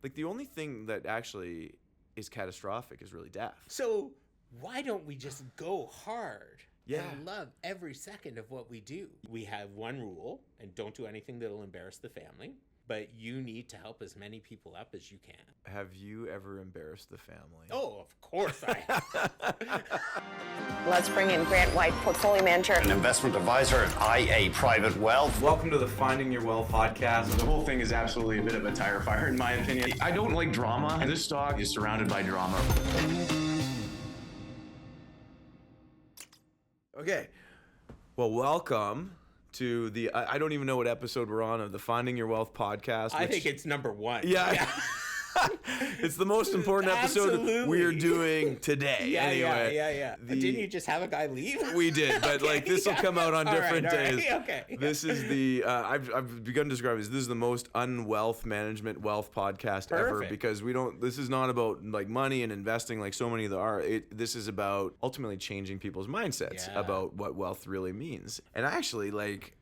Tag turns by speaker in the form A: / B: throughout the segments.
A: Like, the only thing that actually is catastrophic is really death.
B: So why don't we just go hard
A: Yeah.
B: and love every second of what we do? We have one rule, and don't do anything that'll embarrass the family, but you need to help as many people up as you can.
A: Have you ever embarrassed the family?
B: Oh, of course I have.
C: Let's bring in Grant White, portfolio manager,
D: an investment advisor at IA Private Wealth.
E: Welcome to the Finding Your Wealth podcast.
F: The whole thing is absolutely a bit of a tire fire, in my opinion. I don't like drama, and this stock is surrounded by drama.
A: Okay. Well, welcome to the, I don't even know what episode we're on of the Finding Your Wealth podcast.
B: I think it's number one.
A: Yeah. It's the most important episode
B: Absolutely.
A: we're doing today.
B: Yeah. Didn't you just have a guy leave?
A: We did, but like this will come out on different days.
B: Okay.
A: This is the I've begun to describe this. This is the most unwealth management wealth podcast ever,
B: Perfect.
A: because we don't. This is not about like money and investing like so many of the are. This is about ultimately changing people's mindsets about what wealth really means. And actually, like,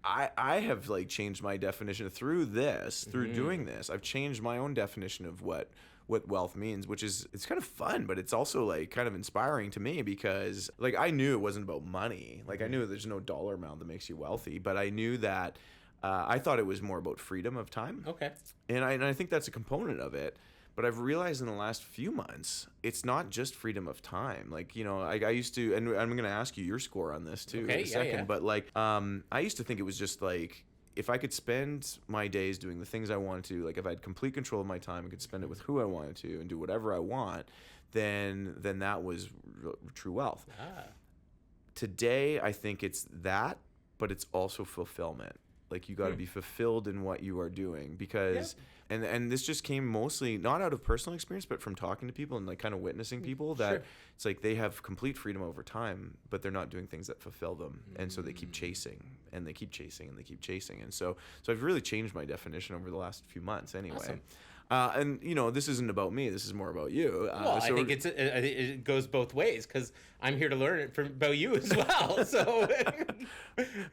A: I have like changed my definition through doing this. I've changed my own definition of what wealth means, which is, it's kind of fun, but it's also like kind of inspiring to me, because like I knew it wasn't about money. Like I knew there's no dollar amount that makes you wealthy, but I knew that I thought it was more about freedom of time.
B: Okay.
A: And I think that's a component of it. But I've realized in the last few months, it's not just freedom of time. Like, you know, I used to, and I'm going to ask you your score on this too in a second.
B: Yeah.
A: But like, I used to think it was just like, if I could spend my days doing the things I wanted to, like if I had complete control of my time, I could spend it with who I wanted to and do whatever I want, then that was true wealth. Today, I think it's that, but it's also fulfillment. Like you got to be fulfilled in what you are doing, because and this just came mostly not out of personal experience, but from talking to people and like kind of witnessing people that it's like they have complete freedom over time, but they're not doing things that fulfill them, and so they keep chasing and they keep chasing and they keep chasing, and so I've really changed my definition over the last few months anyway.
B: Awesome.
A: And you know, this isn't about me. This is more about you.
B: Well, I think it goes both ways, because I'm here to learn it about you as well. So,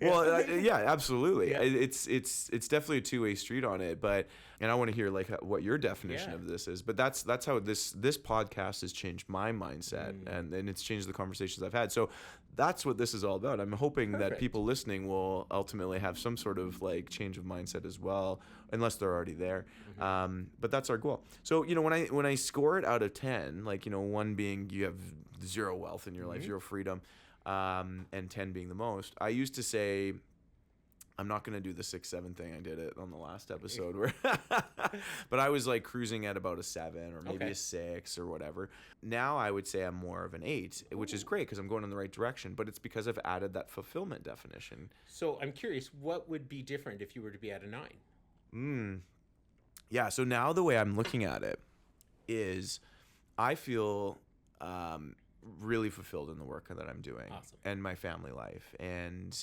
A: yeah, absolutely.
B: Yeah.
A: It's definitely a two-way street on it. But and I want to hear like what your definition of this is. But that's how this podcast has changed my mindset, and it's changed the conversations I've had. So that's what this is all about. I'm hoping that people listening will ultimately have some sort of like change of mindset as well, unless they're already there. But that's our goal. So, you know, when I score it out of 10, like, you know, 1 being you have zero wealth in your life, zero freedom, and 10 being the most, I used to say, I'm not going to do the 6-7 thing. I did it on the last episode where, but I was like cruising at about a 7 or maybe a 6 or whatever. Now I would say I'm more of an 8, which is great because I'm going in the right direction, but it's because I've added that fulfillment definition.
B: So I'm curious, what would be different if you were to be at a 9?
A: Yeah, so now the way I'm looking at it is I feel really fulfilled in the work that I'm doing.
B: Awesome.
A: And my family life. And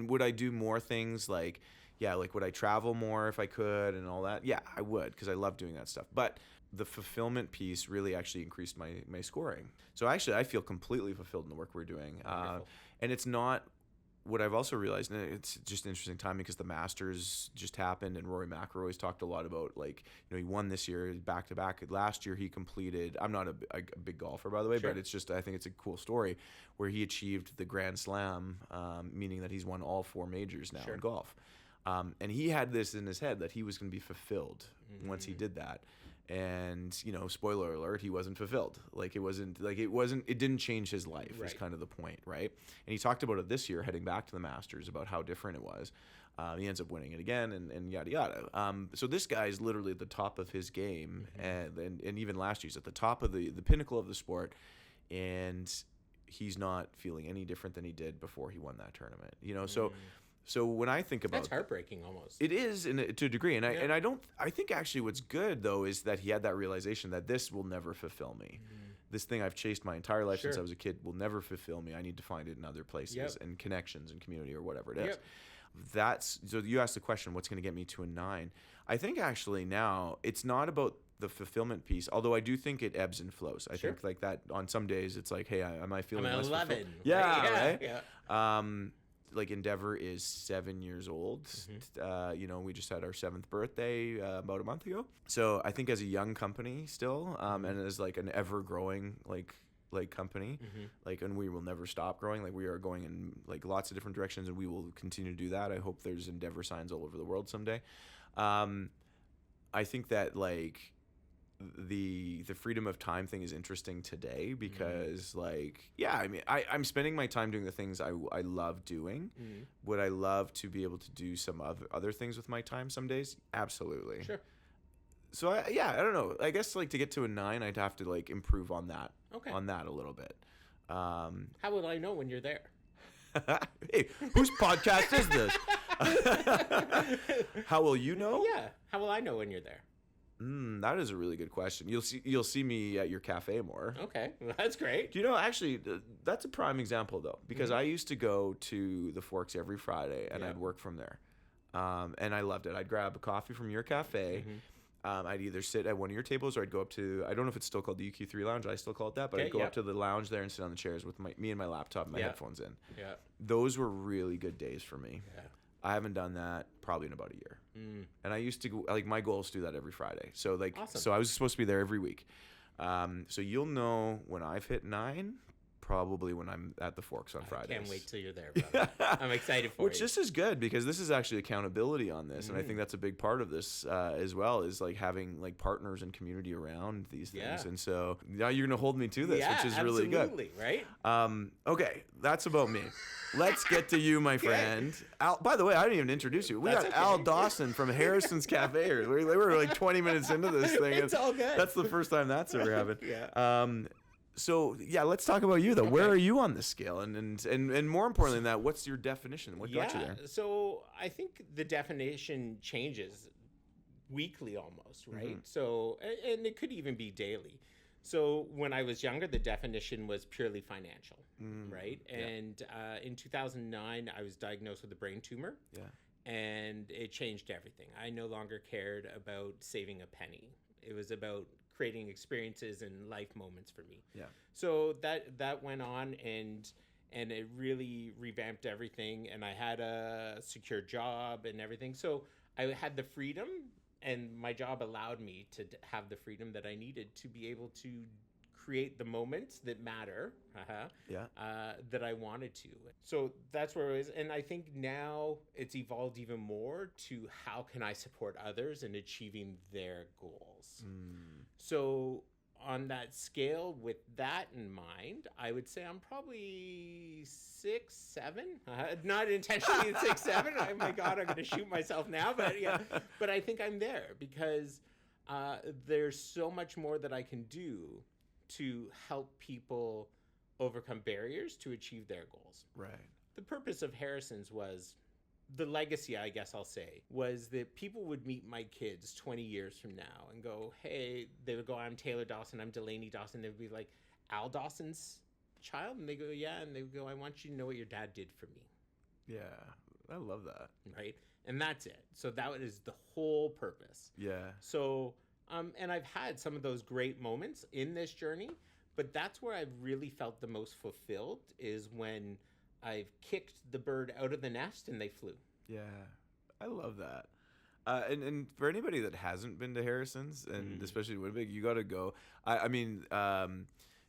A: would I do more things like would I travel more if I could and all that? Yeah, I would, because I love doing that stuff. But the fulfillment piece really actually increased my scoring. So actually I feel completely fulfilled in the work we're doing. And it's not. What I've also realized, and it's just an interesting time because the Masters just happened, and Rory McIlroy's talked a lot about, like, you know, he won this year back to back. Last year he completed. I'm not a big golfer, by the way, but it's just, I think it's a cool story where he achieved the Grand Slam, meaning that he's won all 4 majors now in golf. And he had this in his head that he was going to be fulfilled once he did that. And, you know, spoiler alert, he wasn't fulfilled. It didn't change his life is kind of the point, right? And he talked about it this year, heading back to the Masters, about how different it was. He ends up winning it again and yada, yada. So this guy is literally at the top of his game. And even last year, he's at the top of the pinnacle of the sport. And he's not feeling any different than he did before he won that tournament. You know, So when I think about
B: That's heartbreaking almost.
A: It is to a degree, and I think actually what's good though is that he had that realization that this will never fulfill me. This thing I've chased my entire life since I was a kid will never fulfill me. I need to find it in other places and connections and community or whatever it is. That's so. You asked the question, what's going to get me to a 9? I think actually now it's not about the fulfillment piece, although I do think it ebbs and flows. I think like that on some days it's like, hey, am I feeling
B: I'm
A: less
B: 11.
A: fulfilled? Yeah, right. like Endeavor is 7 years old. You know, we just had our 7th birthday about a month ago. So I think as a young company still, and as like an ever growing like company, like, and we will never stop growing. Like, we are going in like lots of different directions, and we will continue to do that. I hope there's Endeavor signs all over the world someday. I think that like the freedom of time thing is interesting today because like, yeah, I mean, I'm spending my time doing the things I love doing. Would I love to be able to do some other things with my time some days? Absolutely.
B: Sure.
A: So I don't know. I guess like to get to a 9, I'd have to like improve on that.
B: Okay.
A: On that a little bit.
B: How will I know when you're there?
A: Hey, whose podcast is this? How will you know?
B: Yeah. How will I know when you're there?
A: That is a really good question. You'll see me at your cafe more.
B: Okay, well, that's great.
A: Do you know, actually, that's a prime example though, because I used to go to the Forks every Friday and I'd work from there, and I loved it. I'd grab a coffee from your cafe. I'd either sit at one of your tables or I'd go up to, I don't know if it's still called the UQ3 Lounge. I still call it that, but I'd go up to the lounge there and sit on the chairs with me and my laptop and my headphones in. Yeah. Those were really good days for me. Yeah. I haven't done that probably in about a year. And I used to go, like, my goal is to do that every Friday. So like, so I was supposed to be there every week. So you'll know when I've hit 9, probably when I'm at the Forks on Fridays.
B: I can't wait till you're there, brother. I'm excited for
A: Which this is good because this is actually accountability on this. And I think that's a big part of this as well, is like having like partners and community around these things. And so now you're going to hold me to this, which is really good.
B: Right?
A: Okay, that's about me. Let's get to you, my friend. Al, by the way, I didn't even introduce you. We got Al Dawson from Harrison's Cafe here. We were like 20 minutes into this thing.
B: It's all good.
A: That's the first time that's ever happened. So yeah, let's talk about you though. Where are you on this scale, and more importantly than that, what's your definition? What got you there?
B: So I think the definition changes weekly almost, right? So, and it could even be daily. So when I was younger, the definition was purely financial, right? And in 2009, I was diagnosed with a brain tumor. And it changed everything. I no longer cared about saving a penny. It was about creating experiences and life moments for me. So that went on, and it really revamped everything. And I had a secure job and everything. So I had the freedom, and my job allowed me to have the freedom that I needed to be able to create the moments that matter, that I wanted to. So that's where it was. And I think now it's evolved even more to how can I support others in achieving their goals. So on that scale, with that in mind, I would say I'm probably 6, 7. Not intentionally at 6, 7. Oh my God, I'm going to shoot myself now. But yeah, but I think I'm there because there's so much more that I can do to help people overcome barriers to achieve their goals.
A: Right.
B: The purpose of Harrison's was, the legacy, I guess I'll say, was that people would meet my kids 20 years from now and go, hey, they would go, I'm Taylor Dawson, I'm Delaney Dawson. They would be like, Al Dawson's child? And they go, yeah. And they would go, I want you to know what your dad did for me.
A: Yeah, I love that.
B: Right? And that's it. So that is the whole purpose.
A: Yeah.
B: So, and I've had some of those great moments in this journey, but that's where I've really felt the most fulfilled, is when I've kicked the bird out of the nest and they flew.
A: Yeah, I love that. And for anybody that hasn't been to Harrison's, and especially Winnipeg, you got to go. I mean,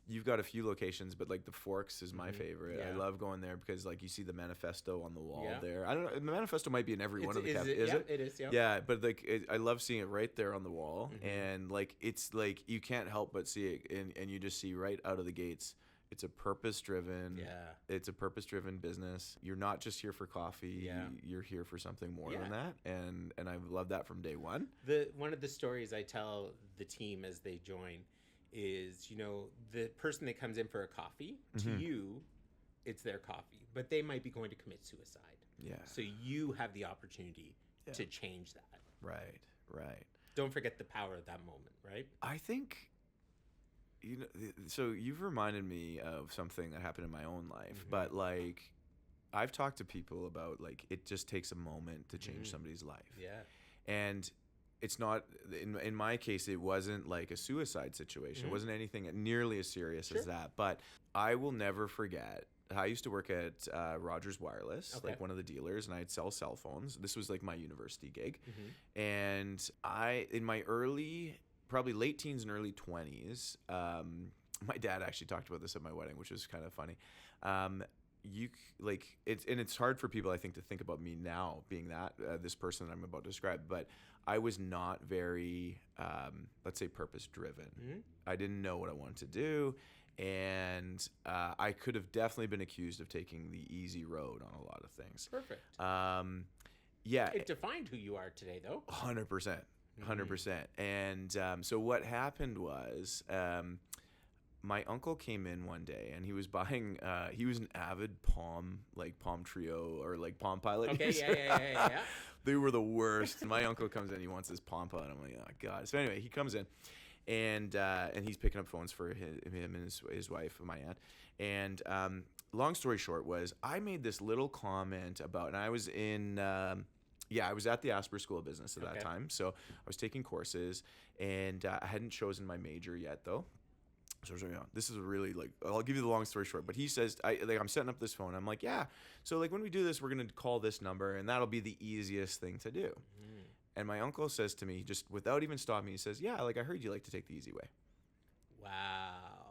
A: you've got a few locations, but like the Forks is my favorite. I love going there because like you see the manifesto on the wall there. I don't know, the manifesto might be in every one of the cafes. Is it?
B: It is. Yeah.
A: Yeah, but like I love seeing it right there on the wall, and like it's like you can't help but see it, and you just see right out of the gates. It's a purpose-driven. It's a purpose-driven business. You're not just here for coffee. You're here for something more than that, and I've loved that from day one.
B: One of the stories I tell the team as they join is, you know, the person that comes in for a coffee, to you, it's their coffee, but they might be going to commit suicide.
A: Yeah.
B: So you have the opportunity to change that.
A: Right.
B: Don't forget the power of that moment, right?
A: I think, you know, so you've reminded me of something that happened in my own life, but like I've talked to people about like it just takes a moment to change somebody's life. Yeah. And it's not, in my case, it wasn't like a suicide situation. It wasn't anything nearly as serious as that. But I will never forget I used to work at Rogers Wireless,
B: Okay.
A: like one of the dealers, and I'd sell cell phones. This was like my university gig.
B: Mm-hmm.
A: And in my probably late teens and early 20s, my dad actually talked about this at my wedding, which was kind of funny. It's hard for people, I think, to think about me now being this person that I'm about to describe, but I was not very, let's say, purpose driven.
B: Mm-hmm.
A: I didn't know what I wanted to do. And I could have definitely been accused of taking the easy road on a lot of things.
B: Perfect.
A: Yeah.
B: It defined who you are today, though.
A: 100%. 100%. And so what happened was my uncle came in one day and he was buying, he was an avid Palm Trio or like Palm Pilot
B: Okay,
A: user.
B: yeah.
A: They were the worst. My uncle comes in, he wants this Palm Pilot. I'm like, oh, God. So anyway, he comes in. And he's picking up phones for him and his wife, my aunt. And long story short was I made this little comment about, and I was I was at the Asper School of Business at that time. So I was taking courses, and I hadn't chosen my major yet, though. So this is really I'll give you the long story short. But he says, I'm setting up this phone. I'm like, yeah. So when we do this, we're going to call this number, and that'll be the easiest thing to do. And my uncle says to me, just without even stopping, he says, yeah, I heard you like to take the easy way.
B: Wow.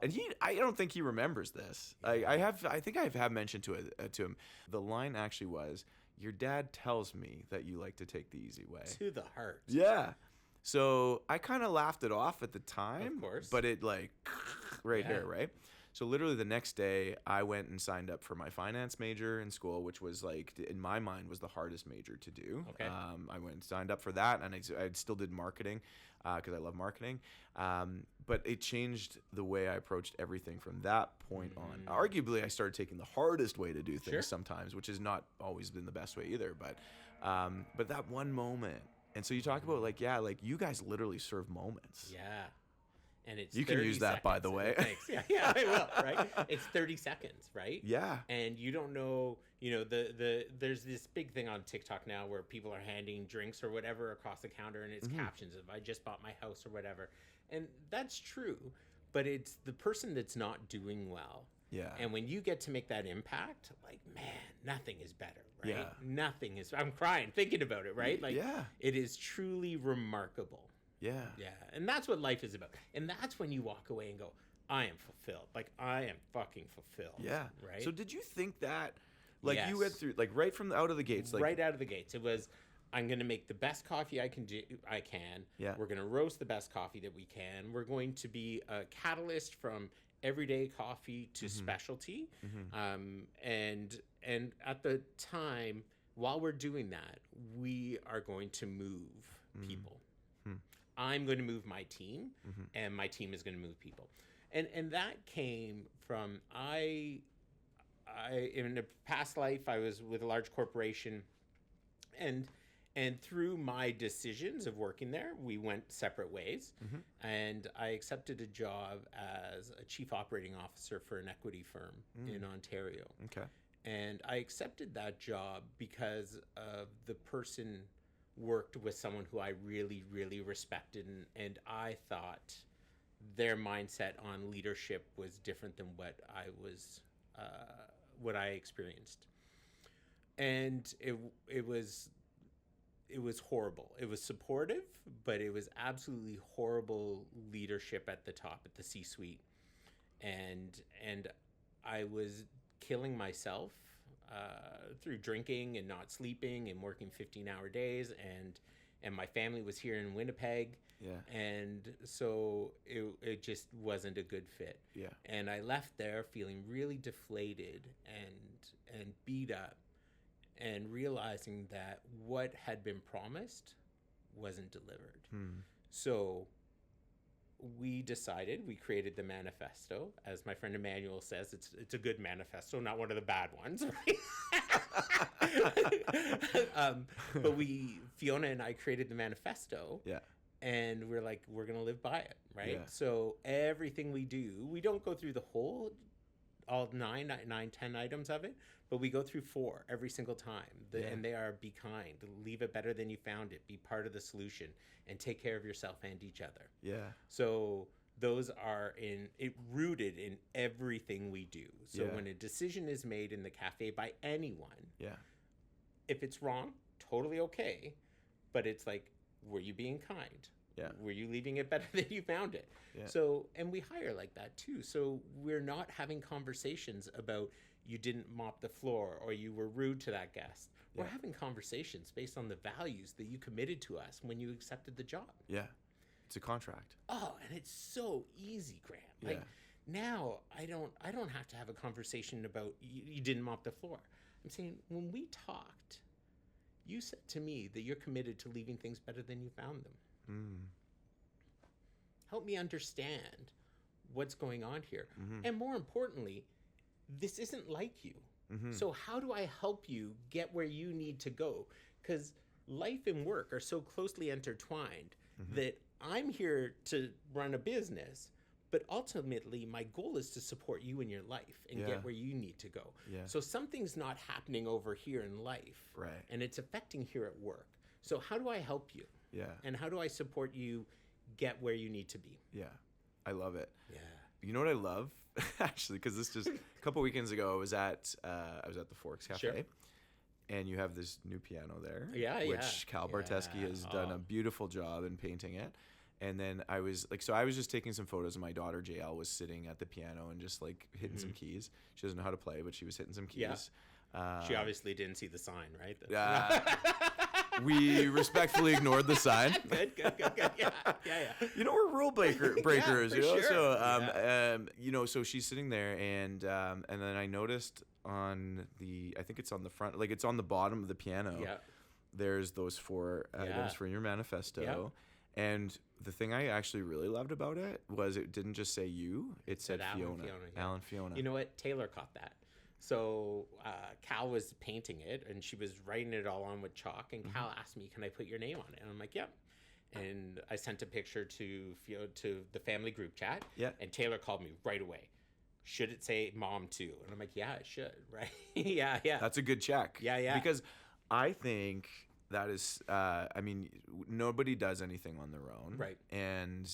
A: And I don't think he remembers this. I think I have mentioned to him. The line actually was, your dad tells me that you like to take the easy way.
B: To the heart.
A: Yeah. So I kind of laughed it off at the time.
B: Of course.
A: But it here, right? So literally the next day, I went and signed up for my finance major in school, which was in my mind, was the hardest major to do.
B: Okay.
A: I went and signed up for that, and I still did marketing because I love marketing. But it changed the way I approached everything from that point on. Arguably, I started taking the hardest way to do things sometimes, which has not always been the best way either. But that one moment, and so you talk about you guys literally serve moments.
B: Yeah. And it's
A: you can use that, by the way.
B: Thanks. Yeah, I will. Right? It's 30 seconds, right?
A: Yeah.
B: And you don't know. There's this big thing on TikTok now where people are handing drinks or whatever across the counter, and it's captions of "I just bought my house" or whatever, and that's true. But it's the person that's not doing well.
A: Yeah.
B: And when you get to make that impact, man, nothing is better, right?
A: Yeah.
B: Nothing is. I'm crying thinking about it, right? It is truly remarkable.
A: Yeah.
B: Yeah. And that's what life is about. And that's when you walk away and go, I am fulfilled. I am fucking fulfilled.
A: Yeah.
B: Right.
A: So did you think that,
B: Yes.
A: you went through, right from out of the gates?
B: Right out of the gates. It was, I'm going to make the best coffee I can.
A: Yeah. We're
B: going to roast the best coffee that we can. We're going to be a catalyst from everyday coffee to specialty. And at the time, while we're doing that, we are going to move people. I'm going to move my team, and my team is going to move people. And that came from, I in a past life, I was with a large corporation, and through my decisions of working there, we went separate ways. And I accepted a job as a chief operating officer for an equity firm in Ontario.
A: Okay.
B: And I accepted that job because of the person worked with someone who I really, really respected, and I thought their mindset on leadership was different than what I experienced. And it was horrible. It was supportive, but it was absolutely horrible leadership at the top, at the C-suite. And I was killing myself through drinking and not sleeping and working 15-hour days, and my family was here in Winnipeg.
A: Yeah.
B: And so it just wasn't a good fit.
A: Yeah.
B: And I left there feeling really deflated and beat up, and realizing that what had been promised wasn't delivered. So we created the manifesto. As my friend Emmanuel says, it's a good manifesto, not one of the bad ones. But Fiona and I created the manifesto.
A: Yeah.
B: And we're like, we're going to live by it, right?
A: Yeah.
B: So everything we do, we don't go through all 10 items of it, but we go through 4 every single time. And they are: be kind, leave it better than you found it, be part of the solution, and take care of yourself and each other.
A: Yeah.
B: So those are rooted in everything we do. So
A: Yeah.
B: when a decision is made in the cafe by anyone,
A: Yeah.
B: if it's wrong, totally okay. But it's like, were you being kind?
A: Yeah.
B: Were you leaving it better than you found it?
A: Yeah.
B: So, and we hire like that too. So we're not having conversations about you didn't mop the floor or you were rude to that guest. We're
A: Yeah.
B: having conversations based on the values that you committed to us when you accepted the job.
A: Yeah. It's a contract.
B: Oh, and it's so easy, Grant. Like now I don't have to have a conversation about you didn't mop the floor. I'm saying when we talked, you said to me that you're committed to leaving things better than you found them. Help me understand what's going on here. And more importantly, this isn't like you. So how do I help you get where you need to go? Because life and work are so closely intertwined that I'm here to run a business, but ultimately my goal is to support you in your life and
A: Yeah.
B: get where you need to go.
A: Yeah.
B: So something's not happening over here in life,
A: Right.
B: and it's affecting here at work. So how do I help you?
A: Yeah.
B: And how do I support you get where you need to be?
A: Yeah. I love it.
B: Yeah.
A: You know what I love? Actually, because this just a couple weekends ago, I was at the Forks Cafe.
B: Sure.
A: And you have this new piano there,
B: Yeah,
A: which
B: yeah.
A: Cal Barteski
B: Yeah.
A: has done a beautiful job in painting it. And then I was just taking some photos, and my daughter JL was sitting at the piano and just like hitting some keys. She doesn't know how to play, but she was hitting some keys.
B: Yeah. She obviously didn't see the sign, right?
A: We respectfully ignored the sign.
B: Good. Yeah.
A: You know, we're rule breakers,
B: for
A: you know.
B: sure.
A: So, you know, so she's sitting there, and then I noticed on I think it's on the front, like it's on the bottom of the piano.
B: Yeah.
A: There's those 4 items for your manifesto.
B: Yeah.
A: And the thing I actually really loved about it was it didn't just say you; it said Fiona. Alan Fiona.
B: You know what? Taylor caught that. So Cal was painting it, and she was writing it all on with chalk. And Cal asked me, "Can I put your name on it?" And I'm like, "Yep." And I sent a picture to the family group chat.
A: Yeah.
B: And Taylor called me right away. Should it say mom too? And I'm like, yeah, it should, right? yeah.
A: That's a good check.
B: Yeah.
A: Because I think that is, I mean, nobody does anything on their own,
B: Right.
A: And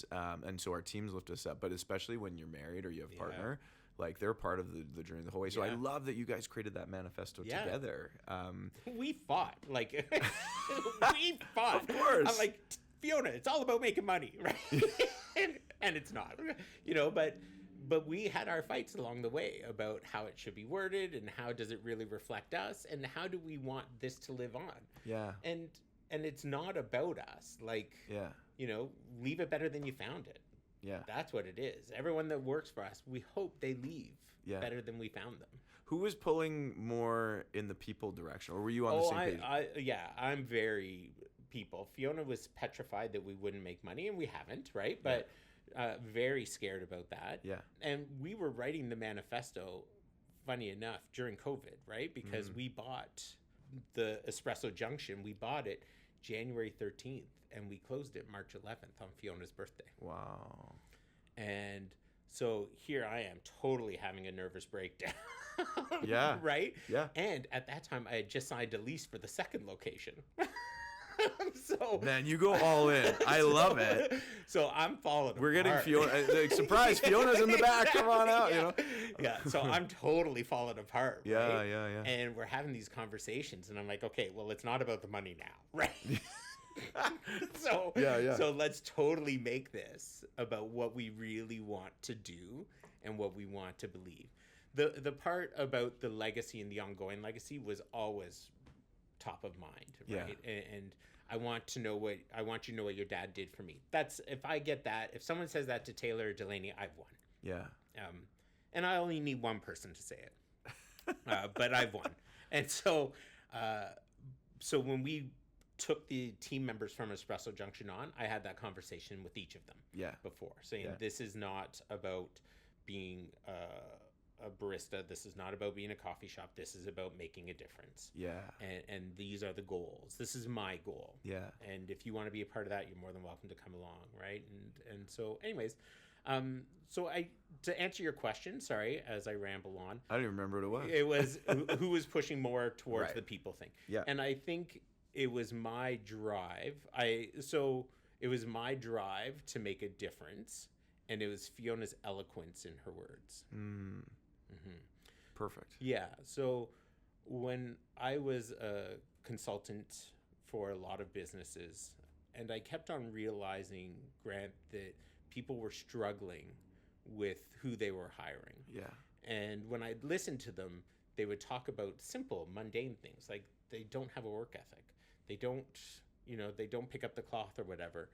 A: so our teams lift us up, but especially when you're married or you have a partner, like they're part of the journey the whole way. So I
B: Yeah.
A: love that you guys created that manifesto together.
B: We fought, like we fought.
A: Of course.
B: I'm like, Fiona, it's all about making money, right? and it's not, you know. But we had our fights along the way about how it should be worded and how does it really reflect us and how do we want this to live on.
A: Yeah.
B: And it's not about us, like,
A: Yeah.
B: you know, leave it better than you found it.
A: Yeah.
B: That's what it is. Everyone that works for us, we hope they leave better than we found them.
A: Who was pulling more in the people direction, or were you on the same page?
B: I'm very people. Fiona was petrified that we wouldn't make money, and we haven't, right? But very scared about that.
A: Yeah.
B: And we were writing the manifesto, funny enough, during COVID, right? Because we bought the Espresso Junction. We bought it January 13th, and we closed it March 11th on Fiona's birthday.
A: Wow.
B: And so here I am totally having a nervous breakdown.
A: Yeah.
B: Right?
A: Yeah.
B: And at that time, I had just signed a lease for the second location. So
A: Man, you go all in. I love it.
B: So I'm falling
A: We're getting
B: apart.
A: Fiona. Like, surprise, Fiona's in the back. Come on out, you know.
B: Yeah. So I'm totally falling apart.
A: Yeah,
B: right?
A: yeah.
B: And we're having these conversations, and I'm like, okay, well, it's not about the money now, right? So
A: Yeah.
B: So let's totally make this about what we really want to do and what we want to believe. The part about the legacy and the ongoing legacy was always top of mind, right?
A: Yeah.
B: And I want you to know what your dad did for me. That's, if I get that, if someone says that to Taylor or Delaney, I've won.
A: Yeah.
B: And I only need one person to say it, but I've won. And so when we took the team members from Espresso Junction on, I had that conversation with each of them.
A: Yeah.
B: Before saying
A: Yeah.
B: this is not about being a barista. This is not about being a coffee shop. This is about making a difference.
A: Yeah.
B: And these are the goals. This is my goal.
A: Yeah.
B: And if you want to be a part of that, you're more than welcome to come along, right? And so, anyways, so to answer your question, sorry, as I ramble on,
A: I don't even remember what it was.
B: it was who was pushing more towards
A: Right.
B: the people thing.
A: Yeah.
B: And I think it was my drive. It was my drive to make a difference. and it was Fiona's eloquence in her words.
A: Perfect.
B: Yeah. So when I was a consultant for a lot of businesses, and I kept on realizing, Grant, that people were struggling with who they were hiring.
A: Yeah.
B: And when I'd listen to them, they would talk about simple, mundane things, like they don't have a work ethic. They don't, they don't pick up the cloth or whatever.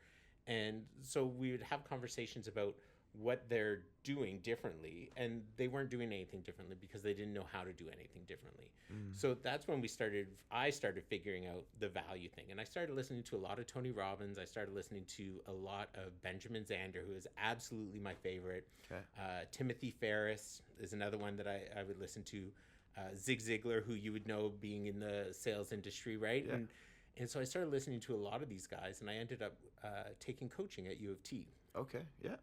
B: And so we would have conversations about what they're doing differently, and they weren't doing anything differently because they didn't know how to do anything differently. So that's when I started figuring out the value thing. And I started listening to a lot of Tony Robbins. I started listening to a lot of Benjamin Zander, who is absolutely my favorite.
A: Okay.
B: Timothy Ferriss is another one that I would listen to. Zig Ziglar, who you would know being in the sales industry, right?
A: Yeah.
B: And so I started listening to a lot of these guys, and I ended up taking coaching at U of T.
A: Okay. Yeah.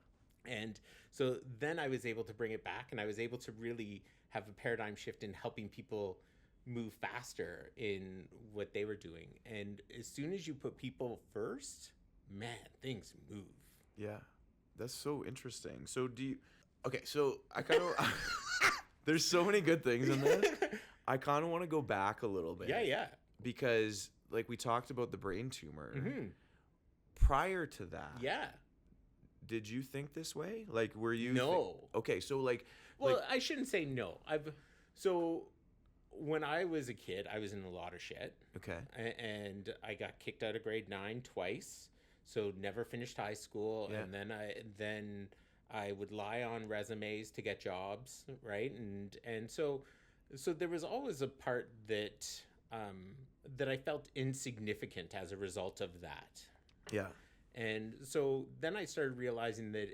B: And so then I was able to bring it back, and I was able to really have a paradigm shift in helping people move faster in what they were doing. And as soon as you put people first, man, things move.
A: Yeah. That's so interesting. So so I kind of, there's so many good things in this. I kind of want to go back a little bit.
B: Yeah.
A: Because like we talked about the brain tumor.
B: Mm-hmm.
A: Prior to that.
B: Yeah.
A: Did you think this way? Like, were you?
B: No.
A: Okay, so like.
B: Well, I shouldn't say no. So when I was a kid, I was in a lot of shit.
A: Okay.
B: And I got kicked out of grade 9 twice. So never finished high school.
A: Yeah.
B: And then I would lie on resumes to get jobs, right? And so there was always a part that that I felt insignificant as a result of that.
A: Yeah.
B: And so then I started realizing that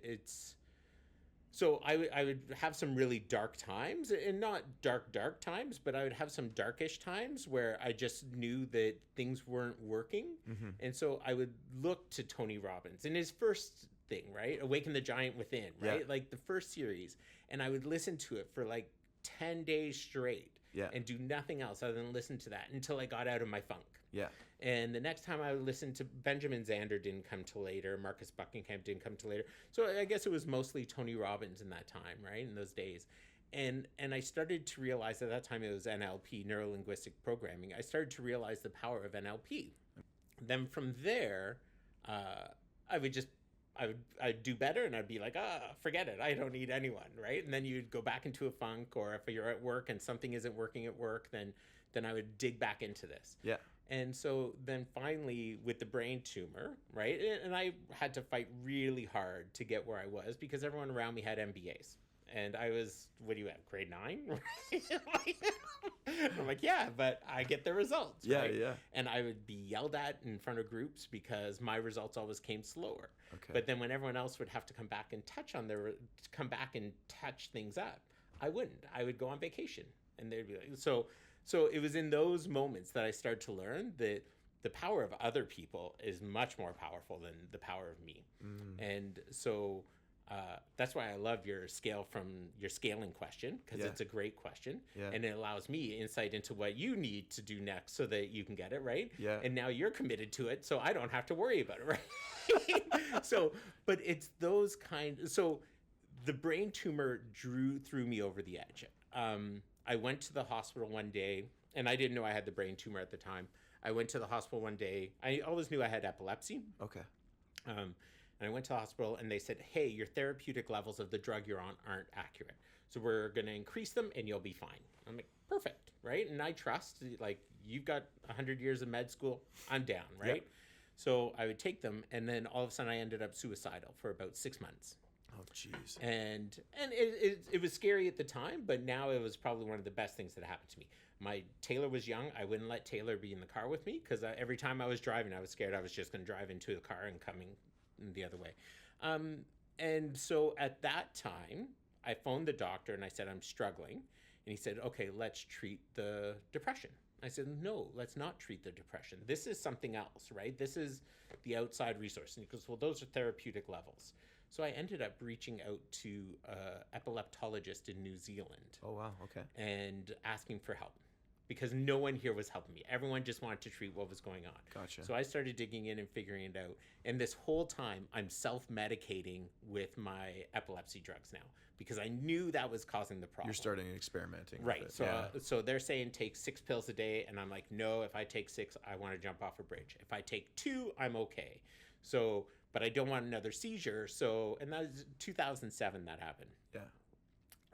B: so I would have some really dark times, and not dark times, but I would have some darkish times where I just knew that things weren't working.
A: Mm-hmm.
B: And so I would look to Tony Robbins and his first thing, right? Awaken the Giant Within, right?
A: Yeah.
B: Like the first series. And I would listen to it for like 10 days straight.
A: Yeah.
B: And do nothing else other than listen to that until I got out of my funk.
A: Yeah.
B: And the next time I would listen to Benjamin Zander didn't come till later. Marcus Buckingham didn't come till later. So I guess it was mostly Tony Robbins in that time, right? In those days. And I started to realize at that time it was NLP, neuro-linguistic programming. I started to realize the power of NLP. Then from there, I'd do better, and I'd be like, forget it. I don't need anyone, right? And then you'd go back into a funk, or if you're at work and something isn't working at work, then I would dig back into this.
A: Yeah.
B: And so then finally with the brain tumor, right? And I had to fight really hard to get where I was because everyone around me had MBAs. And I was, what do you have, grade 9? I'm like, yeah, but I get the results.
A: Yeah,
B: right?
A: yeah.
B: And I would be yelled at in front of groups because my results always came slower.
A: Okay.
B: But then when everyone else would have to come back and touch things up, I wouldn't. I would go on vacation. And they'd be like, so it was in those moments that I started to learn that the power of other people is much more powerful than the power of me. And so that's why I love your scaling question, because it's a great question.
A: Yeah.
B: And it allows me insight into what you need to do next so that you can get it right.
A: Yeah.
B: And now you're committed to it, so I don't have to worry about it, right? But it's those so the brain tumor threw me over the edge. I went to the hospital one day, and I didn't know I had the brain tumor at the time. I went to the hospital one day. I always knew I had epilepsy.
A: Okay.
B: And I went to the hospital, and they said, hey, your therapeutic levels of the drug you're on aren't accurate. So we're going to increase them, and you'll be fine. I'm like, perfect, right? And I trust, like, you've got 100 years of med school. I'm down, right?
A: Yep.
B: So I would take them, and then all of a sudden I ended up suicidal for about 6 months.
A: Oh, jeez.
B: And it was scary at the time, but now it was probably one of the best things that happened to me. Taylor was young. I wouldn't let Taylor be in the car with me because every time I was driving, I was scared I was just going to drive into the car and coming the other way. And so at that time, I phoned the doctor and I said, I'm struggling. And he said, okay, let's treat the depression. I said, no, let's not treat the depression. This is something else, right? This is the outside resource. And he goes, well, those are therapeutic levels. So I ended up reaching out to an epileptologist in New Zealand.
A: Oh, wow. Okay.
B: And asking for help. because no one here was helping me. Everyone just wanted to treat what was going on.
A: Gotcha.
B: So I started digging in and figuring it out. And this whole time, I'm self-medicating with my epilepsy drugs now because I knew that was causing the problem.
A: You're starting experimenting.
B: Right.
A: With it.
B: So they're saying take 6 pills a day, and I'm like, no. If I take 6, I want to jump off a bridge. If I take 2, I'm okay. So, but I don't want another seizure. So, and that was 2007 that happened.
A: Yeah.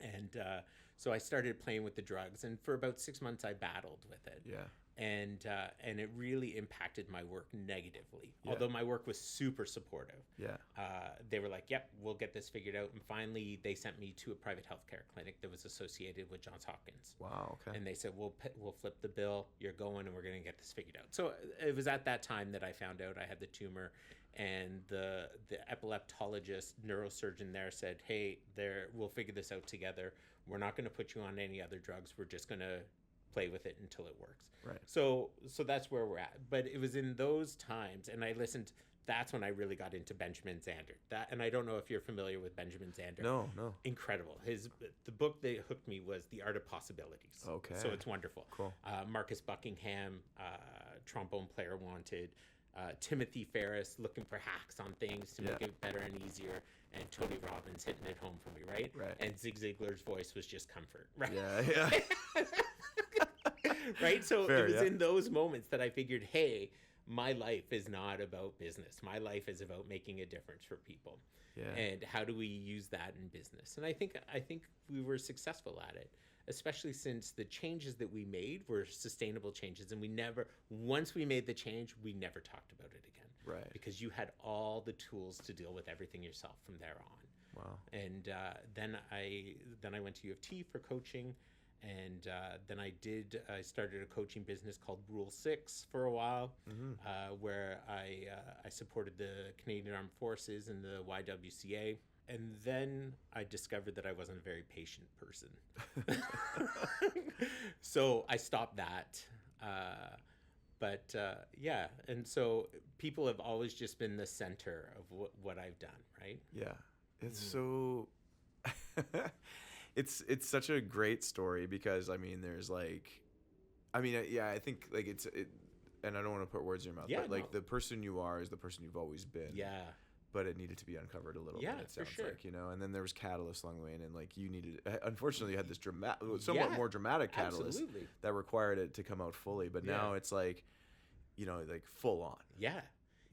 B: And so I started playing with the drugs, and for about 6 months I battled with it.
A: Yeah.
B: And it really impacted my work negatively.
A: Yeah.
B: Although my work was super supportive.
A: Yeah.
B: They were like, "Yep, we'll get this figured out." And finally, they sent me to a private healthcare clinic that was associated with Johns Hopkins.
A: Wow. Okay.
B: And they said, "We'll flip the bill. You're going, and we're going to get this figured out." So it was at that time that I found out I had the tumor, and the epileptologist neurosurgeon there said, "Hey, we'll figure this out together. We're not going to put you on any other drugs. We're just going to play with it until it works."
A: Right.
B: So that's where we're at. But it was in those times, and I listened. That's when I really got into Benjamin Zander. And I don't know if you're familiar with Benjamin Zander.
A: No.
B: Incredible. The book that hooked me was The Art of Possibilities.
A: Okay.
B: So it's wonderful.
A: Cool.
B: Marcus Buckingham, trombone player wanted. Timothy Ferris looking for hacks on things to make it better and easier, and Tony Robbins hitting it home for me, right?
A: Right.
B: And Zig Ziglar's voice was just comfort, right?
A: Yeah.
B: Right? So
A: Fair,
B: it was
A: yeah.
B: in those moments that I figured, hey, my life is not about business. My life is about making a difference for people.
A: Yeah.
B: And how do we use that in business? And I think we were successful at it, especially since the changes that we made were sustainable changes, and once we made the change, we never talked about it again.
A: Right.
B: Because you had all the tools to deal with everything yourself from there on.
A: Wow.
B: And then I went to U of T for coaching, and then I started a coaching business called Rule 6 for a while, where I supported the Canadian Armed Forces and the YWCA. And then I discovered that I wasn't a very patient person. So I stopped that. Yeah, and so people have always just been the center of what I've done, right?
A: Yeah. It's so it's such a great story because I mean there's like I think like and I don't want to put words in your mouth, but like the person you are is the person you've always been.
B: Yeah.
A: But it needed to be uncovered a little bit, it sounds
B: sure.
A: like, and then there was catalysts along the way, and then like you needed, unfortunately you had this somewhat more dramatic catalyst that required it to come out fully, but now it's like, like full on.
B: Yeah.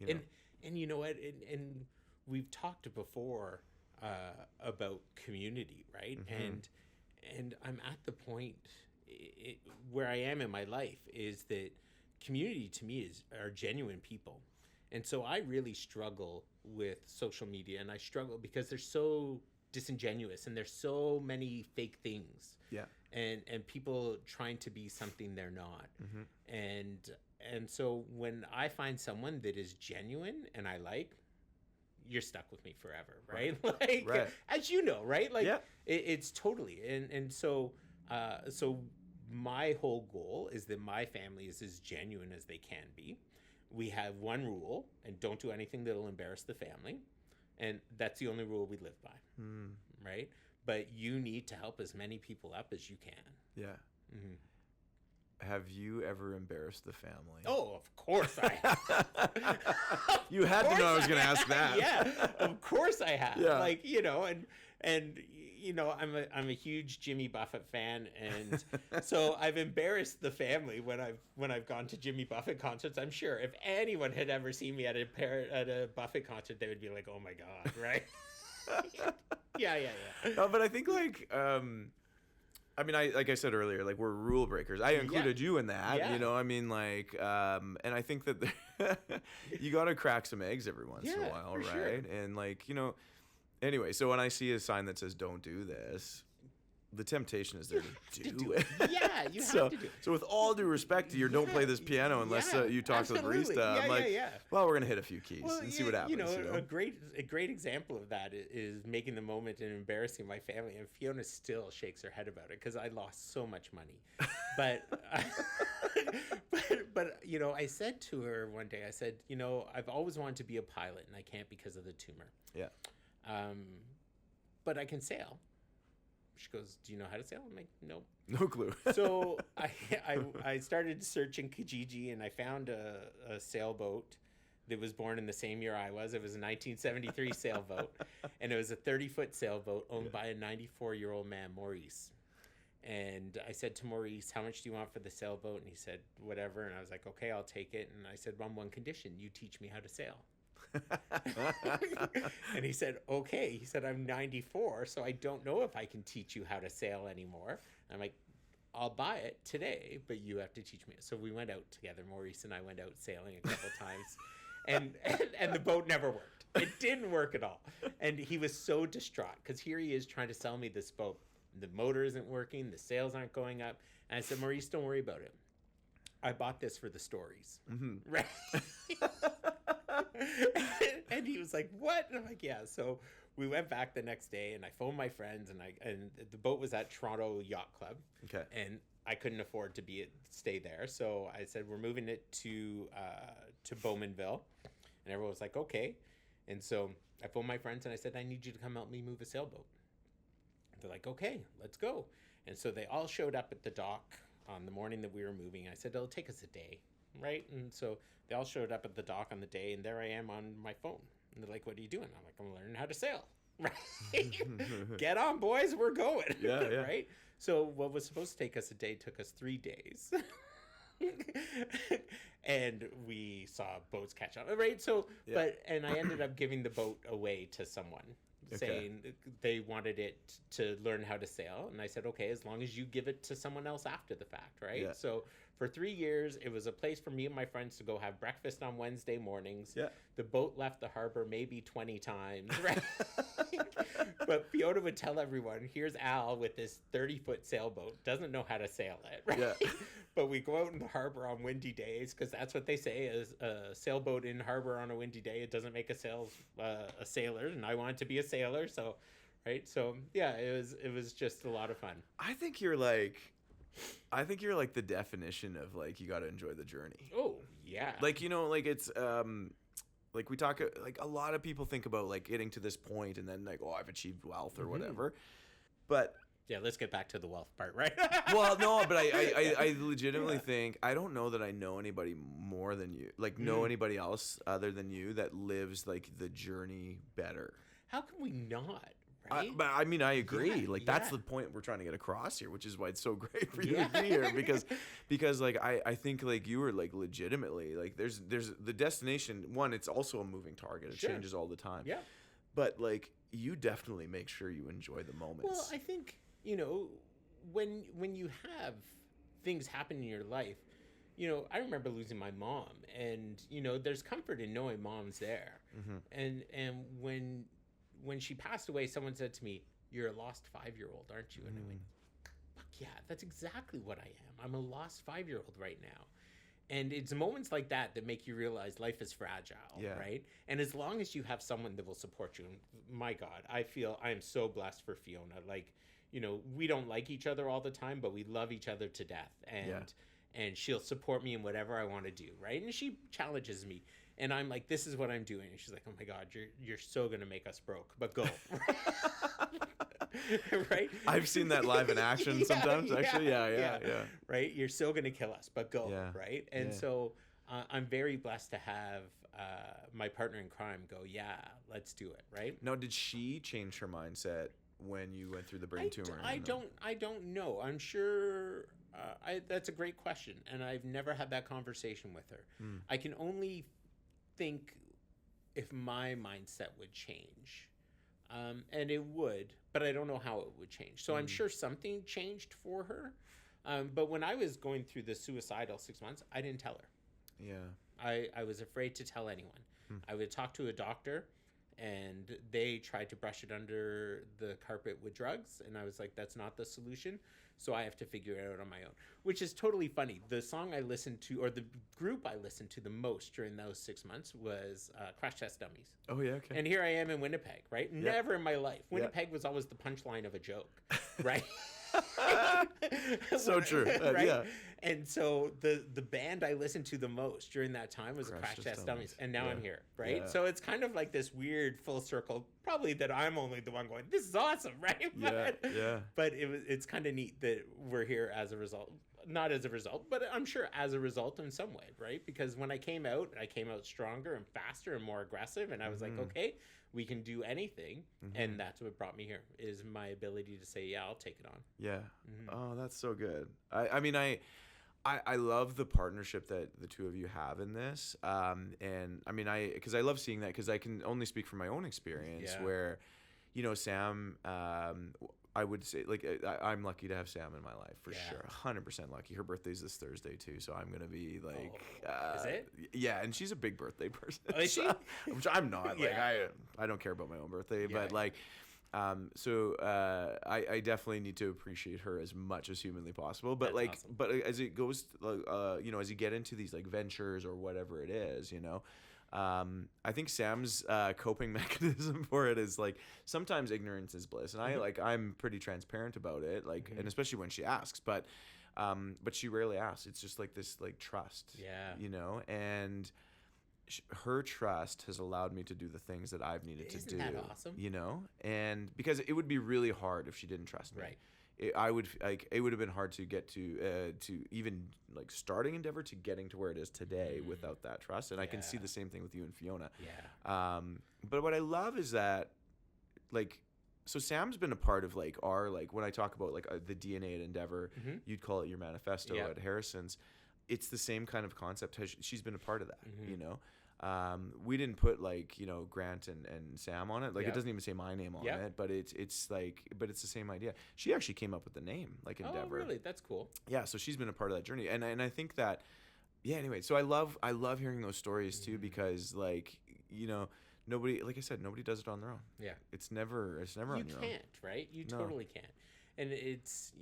B: And you know what, and we've talked before about community, right? And I'm at the point where I am in my life is that community to me are genuine people. And so I really struggle with social media, and I struggle because they're so disingenuous and there's so many fake things.
A: Yeah.
B: And people trying to be something they're not. And so when I find someone that is genuine and I like, you're stuck with me forever, right? Like,
A: right.
B: As you know, right? Like, it's totally. And so my whole goal is that my family is as genuine as they can be. We have one rule, and don't do anything that'll embarrass the family. And that's the only rule we live by, right? But you need to help as many people up as you can.
A: Yeah. Have you ever embarrassed the family?
B: Oh, of course I have.
A: You had to know I was going to ask that.
B: Yeah, of course I have.
A: Yeah.
B: Like, and I'm a huge Jimmy Buffett fan, and so I've embarrassed the family when I've gone to Jimmy Buffett concerts. I'm sure if anyone had ever seen me at a Buffett concert, they would be like, "Oh my God!" Right? Yeah.
A: No, but I think like like I said earlier, like we're rule breakers. I included you in that.
B: Yeah.
A: And I think that you got to crack some eggs every once in a while, right?
B: Sure.
A: And like anyway, so when I see a sign that says "Don't do this," the temptation is there to do it.
B: Yeah, you have to do it.
A: So with all due respect to your "Don't play this piano unless you talk to the barista," I'm like, well, we're gonna hit a few keys and see what happens.
B: A great example of that is making the moment and embarrassing my family. And Fiona still shakes her head about it because I lost so much money. But but I said to her one day, I said, I've always wanted to be a pilot, and I can't because of the tumor.
A: Yeah.
B: But I can sail. She goes, do you know how to sail? I'm like, nope.
A: No clue.
B: So I started searching Kijiji, and I found a sailboat that was born in the same year I was. It was a 1973 sailboat, and it was a 30-foot sailboat owned by a 94-year-old man, Maurice. And I said to Maurice, how much do you want for the sailboat? And he said, whatever. And I was like, okay, I'll take it. And I said, on one condition, you teach me how to sail. And he said, okay. He said, I'm 94, so I don't know if I can teach you how to sail anymore. I'm like, I'll buy it today, but you have to teach me. So we went out together. Maurice and I went out sailing a couple times, and the boat never worked. It didn't work at all. And he was so distraught because here he is trying to sell me this boat. The motor isn't working. The sails aren't going up. And I said, Maurice, don't worry about it. I bought this for the stories. Right? And he was like, what? And I'm like, yeah. So we went back the next day, and I phoned my friends, and the boat was at Toronto Yacht Club.
A: Okay.
B: And I couldn't afford to stay there. So I said, we're moving it to Bowmanville. And everyone was like, okay. And so I phoned my friends, and I said, I need you to come help me move a sailboat. They're like, okay, let's go. And so they all showed up at the dock on the morning that we were moving. I said, it'll take us a day, right? And so they all showed up at the dock on the day, and there I am on my phone. And they're like, what are you doing? I'm like, I'm learning how to sail. Right? Get on, boys, we're going.
A: Yeah, yeah.
B: Right? So what was supposed to take us a day took us 3 days. And we saw boats catch on, right? So,
A: Yeah.
B: and I ended up giving the boat away to someone.
A: Okay.
B: Saying they wanted it to learn how to sail. And I said, okay, as long as you give it to someone else after the fact, right?
A: Yeah.
B: So for 3 years, it was a place for me and my friends to go have breakfast on Wednesday mornings.
A: Yeah.
B: The boat left the harbor maybe 20 times, right? But Fiona would tell everyone, here's Al with this 30-foot sailboat, doesn't know how to sail it, right?
A: Yeah.
B: But we go out in the harbor on windy days, because that's what they say is a sailboat in harbor on a windy day. It doesn't make a sailor, and I wanted to be a sailor, so right. So yeah, it was just a lot of fun.
A: I think you're like the definition of like you got to enjoy the journey.
B: Oh yeah,
A: Like, you know, like it's like we talk, like a lot of people think about like getting to this point and then like, oh, I've achieved wealth or whatever, but
B: yeah. Let's get back to the wealth part, right?
A: well, no, but I legitimately think I don't know that I know anybody more than you, like know anybody else other than you that lives like the journey better.
B: How can we not? Right?
A: But I mean, I agree.
B: Yeah,
A: like that's
B: yeah.
A: the point we're trying to get across here, which is why it's so great for you to be here because like I think like you were like legitimately like there's the destination one. It's also a moving target. It
B: Sure.
A: changes all the time.
B: Yeah.
A: But like you definitely make sure you enjoy the moments.
B: Well, I think, you know, when you have things happen in your life, you know, I remember losing my mom, and you know, there's comfort in knowing mom's there. And when she passed away, someone said to me, "You're a lost 5-year-old, aren't you?" And I'm like, "Fuck yeah, that's exactly what I am. I'm a lost 5-year-old right now." And it's moments like that that make you realize life is fragile,
A: Yeah.
B: right? And as long as you have someone that will support you, and my God, I feel I am so blessed for Fiona. Like, you know, we don't like each other all the time, but we love each other to death. And she'll support me in whatever I want to do, right? And she challenges me. And I'm like, this is what I'm doing. And she's like, oh my God, you're so going to make us broke, but go. Right?
A: I've seen that live in action sometimes, actually. Yeah.
B: Right? You're still going to kill us, but go.
A: Yeah.
B: Right? And so I'm very blessed to have my partner in crime go, yeah, let's do it. Right?
A: Now, did she change her mindset when you went through the brain tumor?
B: I don't know. I'm sure. That's a great question, and I've never had that conversation with her. I can only think if my mindset would change, and it would, but I don't know how it would change. So I'm sure something changed for her. But when I was going through the suicidal 6 months, I didn't tell her.
A: Yeah.
B: I was afraid to tell anyone. I would talk to a doctor, and they tried to brush it under the carpet with drugs, and I was like, that's not the solution, so I have to figure it out on my own, which is totally funny. The song I listened to, or the group I listened to the most during those 6 months was Crash Test Dummies.
A: Oh, yeah, okay.
B: And here I am in Winnipeg, right? Never in my life. Winnipeg was always the punchline of a joke, right?
A: So true.
B: Right?
A: Yeah.
B: And so the band I listened to the most during that time was
A: Crash
B: Crash
A: Test
B: Test
A: Dummies.
B: Dummies, and now
A: Yeah.
B: I'm here, right?
A: Yeah.
B: So it's kind of like this weird full circle. Probably that I'm only the one going, "This is awesome," right?
A: Yeah, yeah.
B: But it's kind of neat that we're here as a result. Not as a result, but I'm sure as a result in some way, right? Because when I came out stronger and faster and more aggressive, and I was like, okay, we can do anything, and that's what brought me here, is my ability to say, yeah, I'll take it on.
A: Yeah. Oh, that's so good. I mean, I love the partnership that the two of you have in this. And I mean, because I love seeing that, because I can only speak from my own experience where, Sam, I would say, like, I'm lucky to have Sam in my life, for sure. 100% lucky. Her birthday's this Thursday, too, so I'm going to be, like...
B: is it?
A: Yeah, and she's a big birthday person.
B: Oh, is she?
A: Which I'm not. Like, I don't care about my own birthday, but, like... I definitely need to appreciate her as much as humanly possible. But
B: That's awesome.
A: but as it goes, as you get into these, like, ventures or whatever it is, I think Sam's coping mechanism for it is, like, sometimes ignorance is bliss, and I'm pretty transparent about it, like, and especially when she asks, but she rarely asks. It's just like this, like, trust, and her trust has allowed me to do the things that I've needed to do.
B: Isn't that awesome?
A: And because it would be really hard if she didn't trust me.
B: Right.
A: It would have been hard to get to even, like, starting Endeavor to getting to where it is today without that trust. And I can see the same thing with you and Fiona.
B: Yeah.
A: But what I love is that, like, so Sam's been a part of, like, our, like, when I talk about, like, the DNA at Endeavor, you'd call it your manifesto at Harrison's. It's the same kind of concept. She's been a part of that, we didn't put, like, Grant and Sam on it. Like, it doesn't even say my name on it, but it's the same idea. She actually came up with the name, like, Endeavor.
B: Oh, really? That's cool.
A: Yeah, so she's been a part of that journey, and I think that, anyway. So I love hearing those stories too, because, like, nobody, like I said, nobody does it on their own.
B: Yeah.
A: It's never on your own.
B: You can't, right? You totally can't. And it's,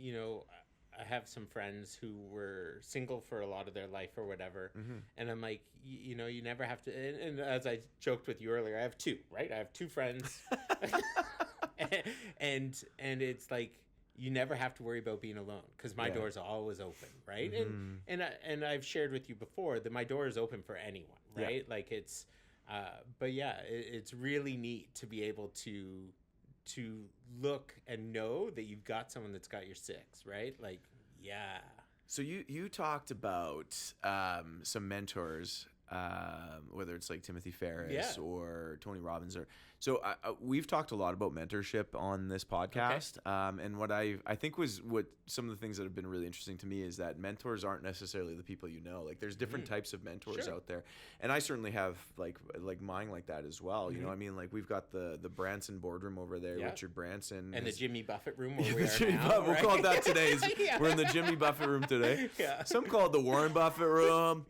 B: I have some friends who were single for a lot of their life or whatever, and I'm like, you never have to. And as I joked with you earlier, I have two, right? I have two friends, and it's like, you never have to worry about being alone, because my door's always open, right? And I've shared with you before that my door is open for anyone, right? Like, it's, but it's really neat to be able to look and know that you've got someone that's got your six, right? Like,
A: So you talked about some mentors, whether it's like Timothy Ferriss or Tony Robbins, so we've talked a lot about mentorship on this podcast. And what I think was what some of the things that have been really interesting to me is that mentors aren't necessarily the people you know. Like, there's different types of mentors out there, and I certainly have like mine like that as well. I mean, like, we've got the Branson boardroom over there, Richard Branson,
B: and the Jimmy Buffett room where we are now.
A: We'll
B: right?
A: call it that today. We're in the Jimmy Buffett room today. Some call it the Warren Buffett room.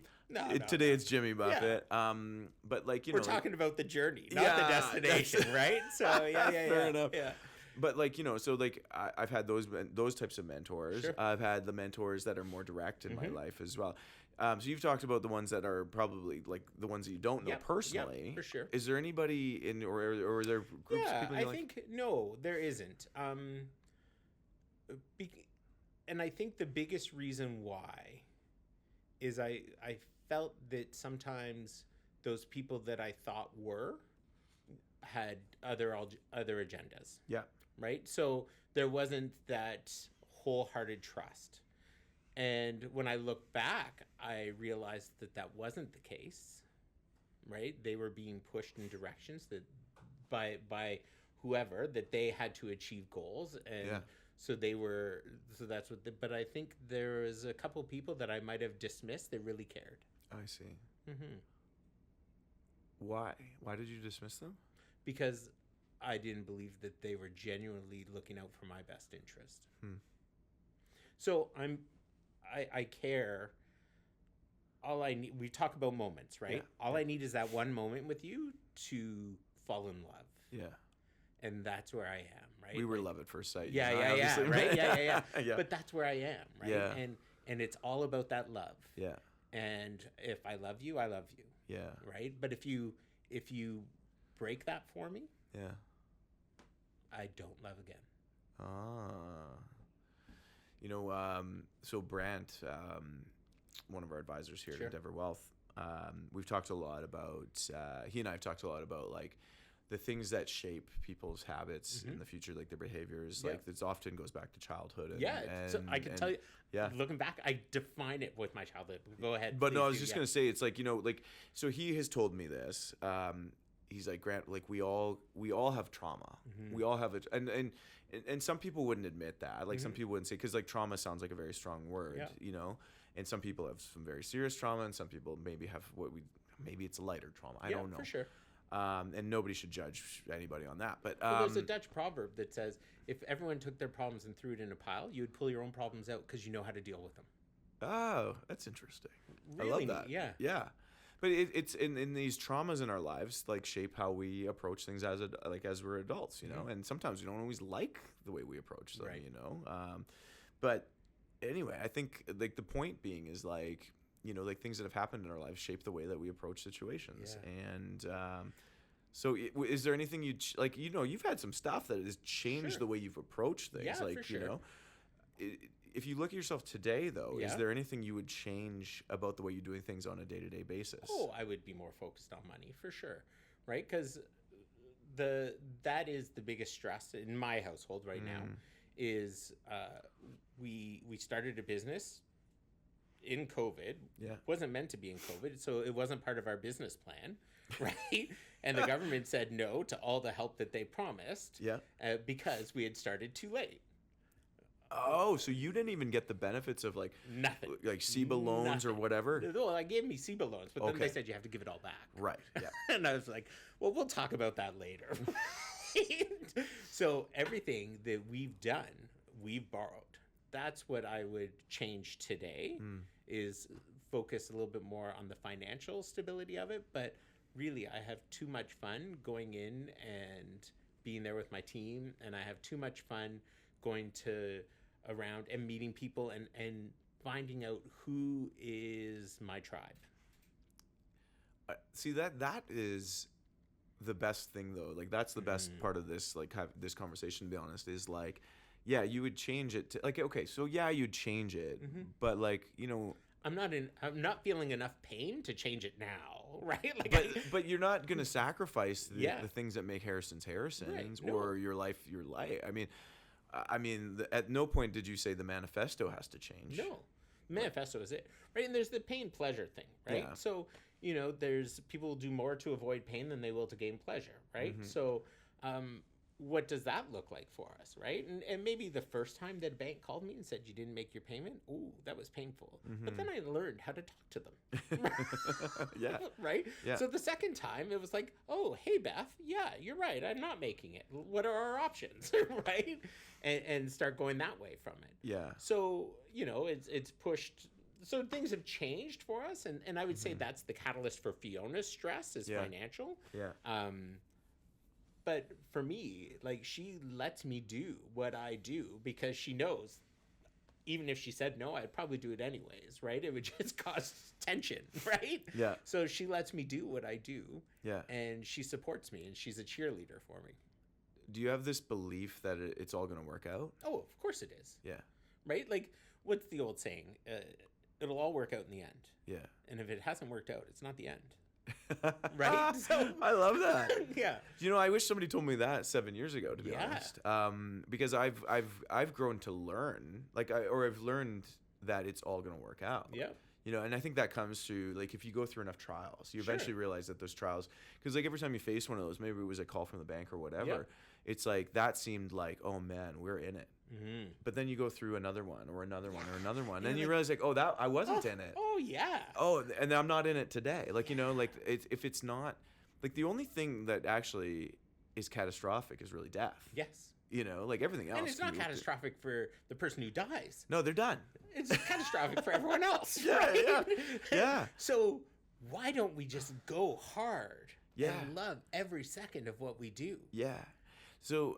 A: Today it's Jimmy Buffett. But, like,
B: we're talking about the journey, not the destination, right? So
A: fair enough.
B: Yeah.
A: But, like, so, like, I've had those types of mentors.
B: Sure.
A: I've had the mentors that are more direct in my life as well. So you've talked about the ones that are probably, like, the ones that you don't know personally.
B: Yeah, for sure.
A: Is there anybody or are there groups of people you like?
B: I think no, there isn't. And I think the biggest reason why is I felt that sometimes those people that I thought had other agendas.
A: Yeah.
B: Right? So there wasn't that wholehearted trust. And when I look back, I realized that wasn't the case. Right? They were being pushed in directions that by whoever, that they had to achieve goals, and so that's what but I think there was a couple people that I might have dismissed that really cared.
A: I see. Why did you dismiss them?
B: Because I didn't believe that they were genuinely looking out for my best interest. So I care. All I need, we talk about moments, right? All I need is that one moment with you to fall in love.
A: Yeah.
B: And that's where I am, right?
A: We were love at first sight.
B: Yeah, right? Yeah. But that's where I am, right?
A: Yeah.
B: And it's all about that love.
A: Yeah.
B: And if I love you, I love you.
A: Yeah.
B: Right? But if you break that for me,
A: yeah,
B: I don't love again.
A: So Brant, one of our advisors here
B: Sure.
A: at Endeavor Wealth, we've talked a lot about, he and I have talked a lot about like the things that shape people's habits in the future, like their behaviors.
B: Yeah.
A: Like this often goes back to childhood.
B: So I can tell you,
A: yeah.
B: looking back, I define it with my childhood. Go ahead.
A: But no,
B: please
A: I was
B: do,
A: just
B: yeah.
A: going to say, it's like, so he has told me this. He's like, Grant, like we all have trauma. We all have it. And some people wouldn't admit that. Like some people wouldn't say, because like trauma sounds like a very strong word,
B: Yeah.
A: And some people have some very serious trauma, and some people maybe have maybe it's lighter trauma. I don't know.
B: For sure.
A: And nobody should judge anybody on that. But
B: Well, there's a Dutch proverb that says, if everyone took their problems and threw it in a pile, you would pull your own problems out because you know how to deal with them.
A: Oh, that's interesting. I
B: Really
A: love that.
B: neat, yeah.
A: Yeah. But it's in these traumas in our lives, like shape how we approach things as we're adults, and sometimes we don't always like the way we approach them,
B: Right.
A: But anyway, I think like the point being is like, like things that have happened in our lives shape the way that we approach situations.
B: Yeah.
A: And so is there anything you've had some stuff that has changed
B: Sure.
A: the way you've approached things,
B: Yeah,
A: like,
B: for sure.
A: If you look at yourself today, though, is
B: Yeah.
A: there anything you would change about the way you're doing things on a day-to-day basis?
B: Oh, I would be more focused on money for sure, right? Because that is the biggest stress in my household right now. Is we started a business in COVID.
A: Yeah.
B: Wasn't meant to be in COVID, so it wasn't part of our business plan, right? And the government said no to all the help that they promised.
A: Yeah.
B: Because we had started too late.
A: Oh, so you didn't even get the benefits of like
B: Nothing.
A: like SEBA loans or
B: Nothing.
A: whatever?
B: Well, I gave me SEBA loans, but then
A: Okay.
B: they said you have to give it all back.
A: Right. Yeah.
B: And I was like, well, we'll talk about that later. So everything that we've done, we've borrowed. That's what I would change today, is focus a little bit more on the financial stability of it. But really, I have too much fun going in and being there with my team, and I have too much fun going around and meeting people and finding out who is my tribe.
A: See, that is the best thing, though. Like that's the best part of this, like this conversation, to be honest, is like, yeah, you would change it to like, okay, so yeah, you'd change it, but like,
B: I'm not feeling enough pain to change it now, right? Like,
A: but you're not gonna sacrifice the
B: Yeah.
A: things that make Harrison's
B: Right, no.
A: or your life your life. I mean, at no point did you say the manifesto has to change.
B: no, manifesto is it, right? And there's the pain pleasure thing, right?
A: Yeah.
B: So there's people will do more to avoid pain than they will to gain pleasure, right? So what does that look like for us, right? And maybe the first time that a bank called me and said you didn't make your payment, ooh, that was painful. But then I learned how to talk to them.
A: Yeah.
B: Right?
A: Yeah.
B: So the second time it was like, oh, hey, Beth, yeah, you're right. I'm not making it. What are our options? Right? And start going that way from it.
A: Yeah.
B: So, it's pushed. So things have changed for us. And I would say that's the catalyst for Fiona's stress is
A: Yeah.
B: financial.
A: Yeah.
B: But for me, like, she lets me do what I do because she knows even if she said no, I'd probably do it anyways, right? It would just cause tension, right?
A: Yeah.
B: So she lets me do what I do.
A: Yeah.
B: And she supports me, and she's a cheerleader for me.
A: Do you have this belief that it's all going to work out?
B: Oh, of course it is.
A: Yeah.
B: Right? Like, what's the old saying? It'll all work out in the end.
A: Yeah.
B: And if it hasn't worked out, it's not the end. Right? So
A: I love that.
B: yeah.
A: I wish somebody told me that 7 years ago, to be
B: Yeah.
A: honest. Because I've grown to learn, I've learned that it's all going to work out.
B: Yeah.
A: And I think that comes through, like, if you go through enough trials, you
B: Sure.
A: eventually realize that those trials, because, like, every time you face one of those, maybe it was a call from the bank or whatever,
B: Yeah.
A: it's like, that seemed like, oh, man, we're in it.
B: Mm-hmm.
A: But then you go through another one or another one or another one. Then you
B: like-
A: realize, like, oh, that I wasn't in it.
B: Oh, yeah.
A: Oh, and I'm not in it today. Like, if it's not, like, the only thing that actually is catastrophic is really death.
B: Yes.
A: Like everything else.
B: And it's
A: can
B: not
A: be-
B: catastrophic for the person who dies.
A: No, they're done.
B: It's catastrophic for everyone else.
A: Yeah,
B: right?
A: yeah, yeah.
B: So why don't we just go hard
A: Yeah.
B: and love every second of what we do?
A: Yeah. So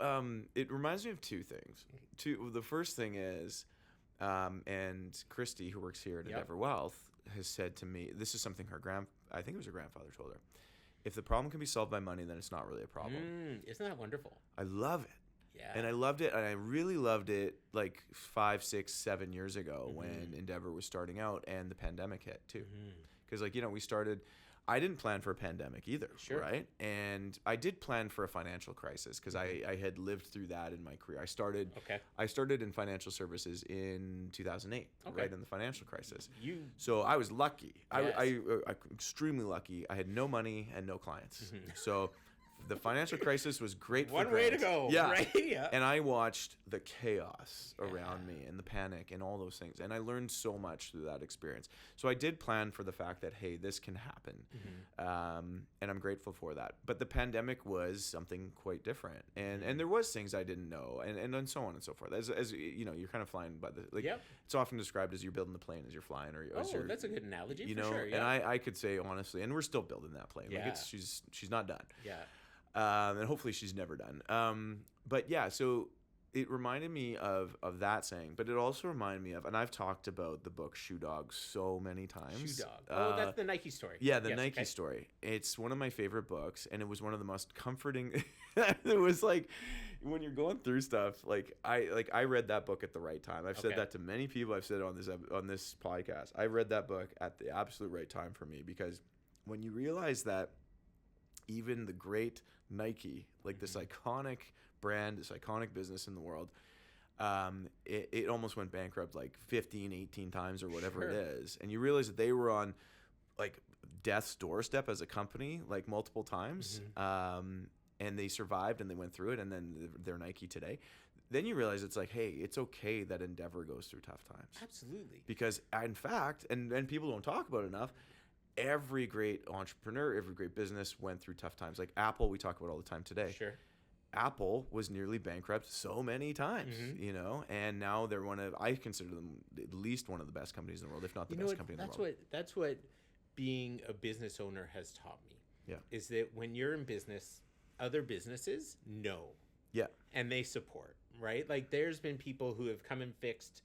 A: it reminds me of two things. The first thing is, and Christy, who works here at
B: Yep.
A: Endeavor Wealth, has said to me, this is something I think it was her grandfather told her. If the problem can be solved by money, then it's not really a problem.
B: Isn't that wonderful?
A: I love it.
B: Yeah.
A: And I loved it, and I really loved it like 5, 6, 7 years ago when Endeavor was starting out and the pandemic hit too. Because we started. I didn't plan for a pandemic either, right? And I did plan for a financial crisis because I had lived through that in my career. I started in financial services in 2008, right in the financial crisis. So I was lucky.
B: Yes.
A: I extremely lucky. I had no money and no clients. So the financial crisis was great for
B: One way to go, right? Yeah.
A: And I watched the chaos around me and the panic and all those things. And I learned so much through that experience. So I did plan for the fact that, hey, this can happen. And I'm grateful for that. But the pandemic was something quite different. And there was things I didn't know and so on and so forth. As you're kind of flying by the, it's often described as you're building the plane as you're flying. Or as you're,
B: that's a good analogy for sure. Yeah.
A: And I could say honestly, and we're still building that plane.
B: Yeah.
A: Like she's not done.
B: Yeah.
A: And hopefully she's never done. But yeah, so it reminded me of that saying, but it also reminded me of, and I've talked about the book Shoe Dog so many times.
B: Shoe Dog. Oh, that's the Nike story.
A: Yeah, the Nike story. It's one of my favorite books, and it was one of the most comforting. It was like when you're going through stuff. I read that book at the right time. I've said that to many people. I've said it on this podcast. I read that book at the absolute right time for me because when you realize that even the great Nike, like this iconic brand, this iconic business in the world, it almost went bankrupt like 15, 18 times or whatever it is. And you realize that they were on like death's doorstep as a company, like multiple times. And they survived and they went through it. And then they're Nike today. Then you realize it's like, hey, it's okay that Endeavor goes through tough times.
B: Absolutely.
A: Because in fact, and people don't talk about it enough, every great entrepreneur, every great business went through tough times. Like Apple, we talk about all the time today.
B: Sure.
A: Apple was nearly bankrupt so many times, and now they're I consider them at least one of the best companies in the world, if not the best company in the world.
B: That's what being a business owner has taught me.
A: Yeah.
B: Is that when you're in business, other businesses know.
A: Yeah.
B: And they support, right? Like there's been people who have come and fixed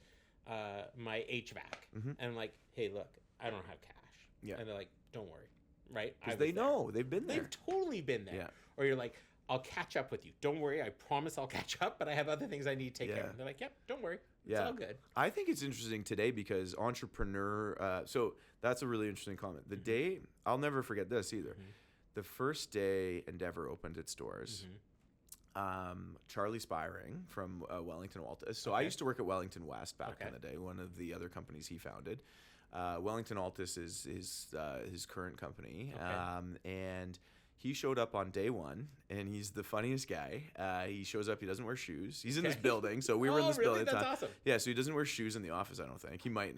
B: my HVAC. And I'm like, hey, look, I don't have cash.
A: Yeah.
B: And they're like, don't worry, right?
A: Because they know. They've been there.
B: They've totally been there.
A: Yeah.
B: Or you're like, I'll catch up with you. Don't worry. I promise I'll catch up, but I have other things I need to take care of. They're like, yep, don't worry. It's all good.
A: I think it's interesting today because entrepreneur, so that's a really interesting comment. The day, I'll never forget this either. The first day Endeavor opened its doors, Charlie Spiring from Wellington Altus. So I used to work at Wellington West back in the day, one of the other companies he founded. Wellington Altus is his current company, and he showed up on day one, and he's the funniest guy. He shows up, he doesn't wear shoes. He's in this building, so we were in this building.
B: That's awesome.
A: Yeah, so he doesn't wear shoes in the office, I don't think. He might.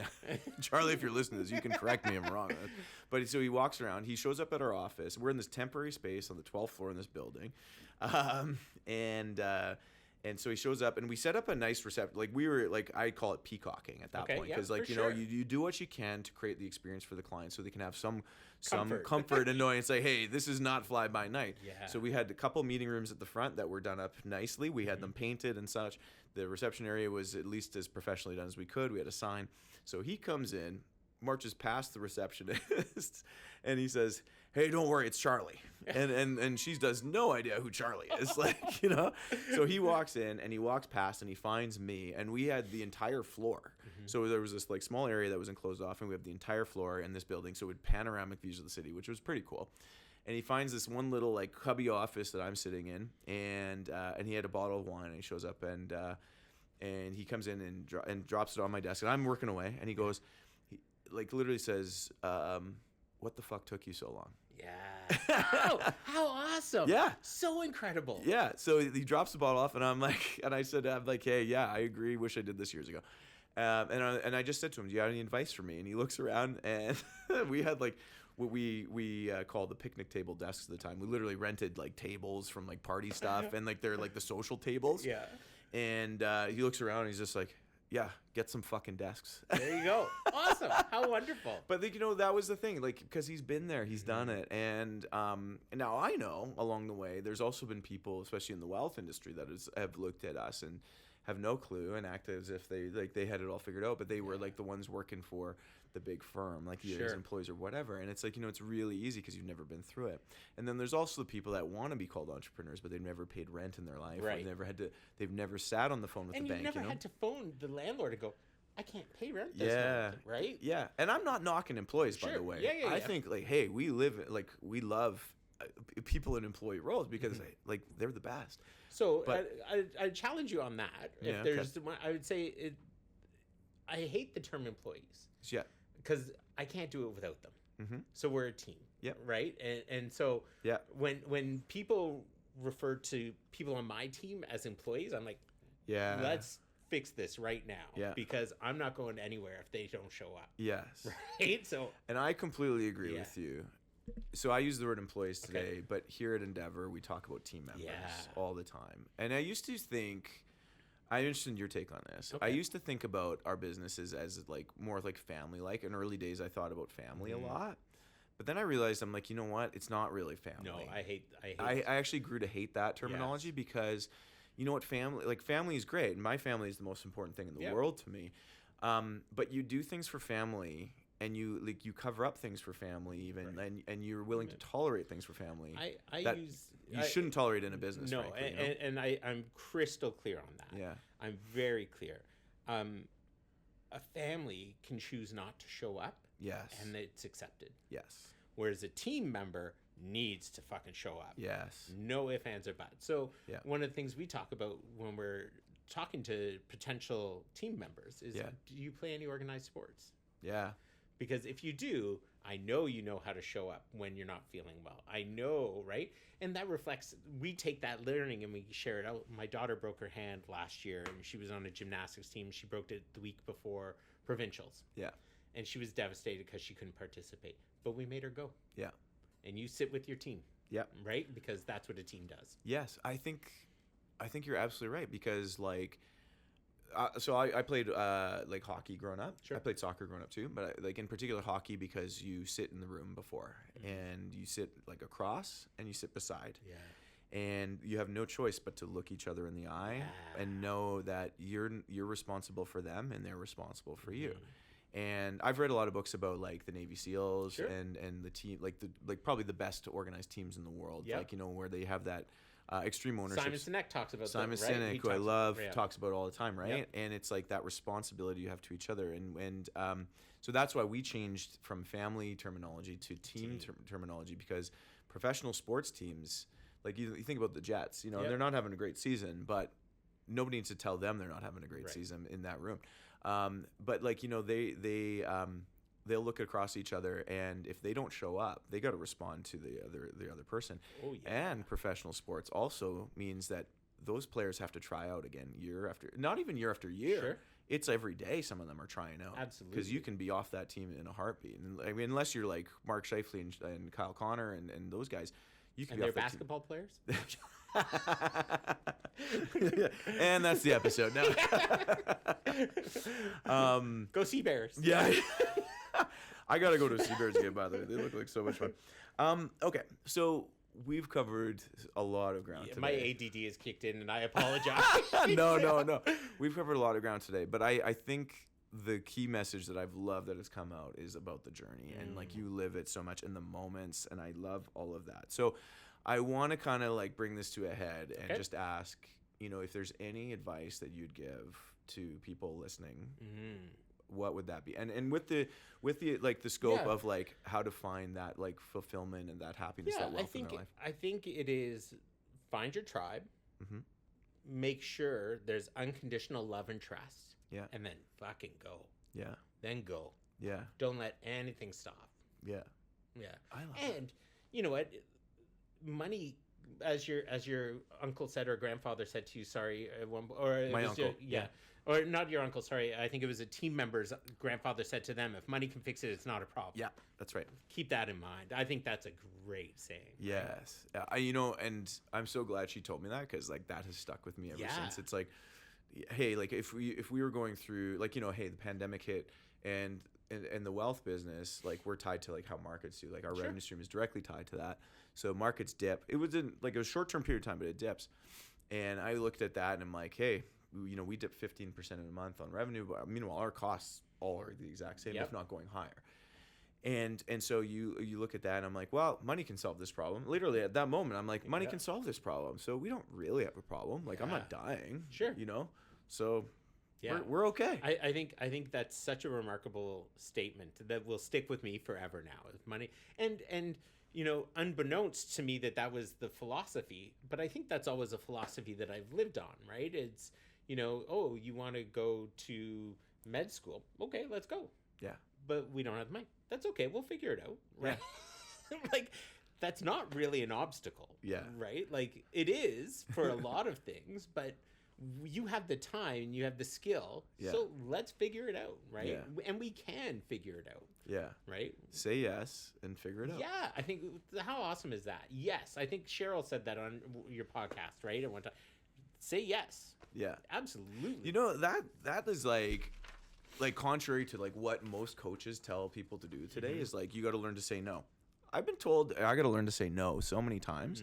A: Charlie, if you're listening to this, you can correct me if I'm wrong. But so he walks around, he shows up at our office. We're in this temporary space on the 12th floor in this building. And so he shows up, and we set up a nice reception. Like we were, like I call it peacocking at that point, because you do what you can to create the experience for the client, so they can have some comfort and knowing it's like, hey, this is not fly by night.
B: Yeah.
A: So we had a couple meeting rooms at the front that were done up nicely. We had them painted and such. The reception area was at least as professionally done as we could. We had a sign. So he comes in, marches past the receptionist, and he says, hey, don't worry, it's Charlie. And she does no idea who Charlie is. So he walks in and he walks past and he finds me, and we had the entire floor. So there was this like small area that was enclosed off, and we have the entire floor in this building. So it had panoramic views of the city, which was pretty cool. And he finds this one little like cubby office that I'm sitting in, and he had a bottle of wine, and he shows up and he comes in and drops it on my desk, and I'm working away, and he goes, like literally says, what the fuck took you so long?
B: Yeah. How awesome.
A: Yeah.
B: So incredible.
A: Yeah. So he drops the bottle off, and I'm like, hey, yeah, I agree. Wish I did this years ago. And I just said to him, do you have any advice for me? And he looks around, and we had like what we called the picnic table desks at the time. We literally rented like tables from like party stuff, and like they're like the social tables.
B: Yeah.
A: And he looks around, and he's just like, yeah, get some fucking desks.
B: There you go. Awesome. How wonderful.
A: But that was the thing, like, because he's been there, he's done it, and now I know along the way there's also been people, especially in the wealth industry, that have looked at us have no clue and act as if they had it all figured out, but they were like the ones working for the big firm, like either as employees or whatever. And it's like, it's really easy because you've never been through it. And then there's also the people that want to be called entrepreneurs, but they've never paid rent in their life.
B: Right.
A: Or they've never sat on the phone with
B: and
A: the bank.
B: And you never had to phone the landlord and go, I can't pay rent this month, right?
A: Yeah. And I'm not knocking employees, by the way.
B: Yeah.
A: I think like, hey, we love people in employee roles because like they're the best.
B: So
A: But,
B: I challenge you on that. If there's one, I would say I hate the term employees.
A: Yeah.
B: Because I can't do it without them.
A: Mm-hmm.
B: So we're a team.
A: Yep.
B: Right. And so
A: yeah.
B: when people refer to people on my team as employees, I'm like,
A: yeah,
B: let's fix this right now.
A: Yeah.
B: Because I'm not going anywhere if they don't show up.
A: Yes.
B: Right. So.
A: And I completely agree with you. So I use the word employees today, but here at Endeavor, we talk about team members all the time. And I used to think, I'm interested in your take on this. I used to think about our businesses as like more like family-like. In early days, I thought about family a lot. But then I realized, I'm like, you know what? It's not really family.
B: No,
A: I actually grew to hate that terminology because, you know what, family is great. And my family is the most important thing in the world to me. But you do things for family, and you cover up things for family even, and you're willing to tolerate things for family. You shouldn't tolerate in a business.
B: No,
A: frankly,
B: and I'm crystal clear on that.
A: Yeah,
B: I'm very clear. A family can choose not to show up.
A: Yes,
B: and it's accepted.
A: Yes,
B: whereas a team member needs to fucking show up.
A: Yes,
B: no ifs, ands, or buts. So one of the things we talk about when we're talking to potential team members is, do you play any organized sports?
A: Yeah.
B: Because if you do, I know you know how to show up when you're not feeling well. I know, right? And that reflects, we take that learning and we share it out. My daughter broke her hand last year and she was on a gymnastics team. She broke it the week before provincials. Yeah. And she was devastated because she couldn't participate. But we made her go. Yeah. And you sit with your team. Yeah. Right? Because that's what a team does.
A: Yes. I think you're absolutely right because like, so I played like hockey growing up. Sure. I played soccer growing up too, but like in particular hockey because you sit in the room before and you sit like across and you sit beside. Yeah. And you have no choice but to look each other in the eye and know that you're responsible for them and they're responsible for you. And I've read a lot of books about like the Navy SEALs and the team, like probably the best organized teams in the world. Yep. Like, you know, where they have that extreme ownership.
B: Simon Sinek talks about
A: Simon
B: that, right?
A: Sinek, who I love, talks about it all the time, right? Yep. And it's like that responsibility you have to each other. And so that's why we changed from family terminology to team terminology, because professional sports teams, like you think about the Jets, you know, they're not having a great season, but nobody needs to tell them they're not having a great season in that room. But like, you know, they'll look across each other, and if they don't show up, they got to respond to the other person. Oh, yeah. And professional sports also means that those players have to try out again not even year after year. Sure. It's every day some of them are trying out. Absolutely. Because you can be off that team in a heartbeat. And I mean, unless you're like Mark Scheifele and Kyle Connor and those guys, you can be off that
B: basketball players?
A: And that's the episode now.
B: Go Sea Bears.
A: Yeah. I gotta go to a Sea Bears game, by the way. They look like so much fun. Okay, so we've covered a lot of ground today.
B: My ADD has kicked in, and I apologize.
A: No. We've covered a lot of ground today, but I think the key message that I've loved that has come out is about the journey, and like you live it so much in the moments, and I love all of that. So I want to kind of like bring this to a head and just ask, you know, if there's any advice that you'd give to people listening. What would that be? And with the like the scope of like how to find that like fulfillment and that happiness, that wealth in their life.
B: I think it is find your tribe. Make sure there's unconditional love and trust. Yeah. And then fucking go. Yeah. Then go. Yeah. Don't let anything stop. Yeah. Yeah. I love that. And you know what? Money, as your uncle said or grandfather said to you,
A: my uncle.
B: Or not your uncle, sorry. I think it was a team member's grandfather said to them, if money can fix it, it's not a problem.
A: Yeah, that's right.
B: Keep that in mind. I think that's a great saying.
A: Yes. You know, and I'm so glad she told me that, because like that has stuck with me ever since. It's like, hey, like if we were going through, like, you know, hey, the pandemic hit and the wealth business, like we're tied to like how markets do, like our revenue stream is directly tied to that. So markets dip. It was in like a short-term period of time, but it dips. And I looked at that and I'm like, hey, we dip 15% in a month on revenue, but meanwhile our costs all are the exact same, if not going higher. And so you look at that and I'm like, well, money can solve this problem. Literally at that moment, I'm like, money can solve this problem. So we don't really have a problem. Like I'm not dying,
B: Sure.
A: So we're okay.
B: I think that's such a remarkable statement that will stick with me forever now. Is money and unbeknownst to me that was the philosophy, but I think that's always a philosophy that I've lived on, right? It's, oh, you want to go to med school. Okay, let's go.
A: Yeah.
B: But we don't have the money. That's okay. We'll figure it out. Right. Like, that's not really an obstacle.
A: Yeah.
B: Right. Like it is for a lot of things, but you have the time, you have the skill.
A: Yeah.
B: So let's figure it out. Right.
A: Yeah.
B: And we can figure it out.
A: Yeah.
B: Right.
A: Say yes and figure it out.
B: Yeah. I think, how awesome is that? Yes. I think Cheryl said that on your podcast, right? At one time. Say yes.
A: Yeah.
B: Absolutely.
A: That is like contrary to like what most coaches tell people to do today is like, you got to learn to say no. I've been told I got to learn to say no so many times.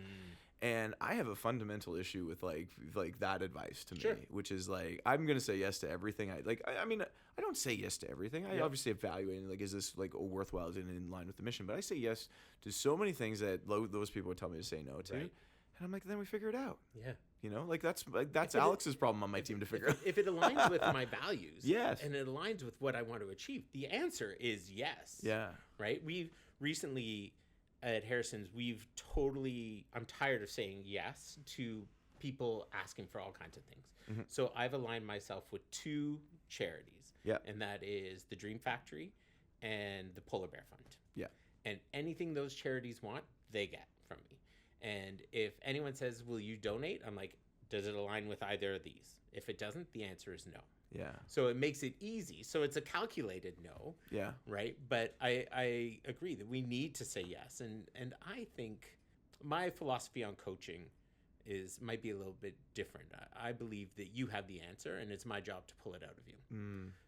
A: And I have a fundamental issue with like that advice to me, which is like, I'm going to say yes to everything. I mean, I don't say yes to everything. I obviously evaluate, like, is this like worthwhile? Is it in line with the mission? But I say yes to so many things that those people would tell me to say no to.
B: Right.
A: And I'm like, then we figure it out.
B: Yeah.
A: That's Alex's problem on my team to figure out.
B: If it aligns with my values,
A: yes,
B: and it aligns with what I want to achieve, the answer is yes.
A: Yeah.
B: Right? We've recently at Harrison's, I'm tired of saying yes to people asking for all kinds of things. So I've aligned myself with 2 charities.
A: Yeah.
B: And that is the Dream Factory and the Polar Bear Fund.
A: Yeah.
B: And anything those charities want, they get from me. And if anyone says, will you donate? I'm like, does it align with either of these? If it doesn't, the answer is no.
A: Yeah.
B: So it makes it easy. So it's a calculated no.
A: Yeah.
B: Right. But I agree that we need to say yes. And I think my philosophy on coaching might be a little bit different. I believe that you have the answer and it's my job to pull it out of you.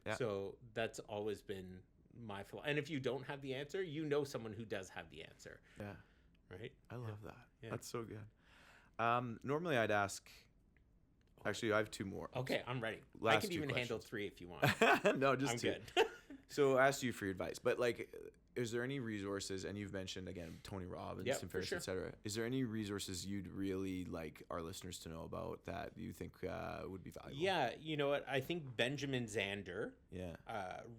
A: Yeah.
B: So that's always been my philosophy. And if you don't have the answer, someone who does have the answer.
A: Yeah.
B: Right.
A: I love that.
B: Yeah.
A: That's so good. Normally I'd ask, actually I have 2 more.
B: Okay, I'm ready.
A: Last
B: I can
A: 2
B: even handle
A: questions.
B: 3 if you want.
A: No, just
B: I'm
A: 2.
B: good.
A: So I asked you for your advice, but like, is there any resources, and you've mentioned again Tony Robbins, Tim Ferriss,
B: sure.
A: etc. Is there any resources you'd really like our listeners to know about that you think would be valuable?
B: Yeah, you know what? I think Benjamin Zander
A: Yeah.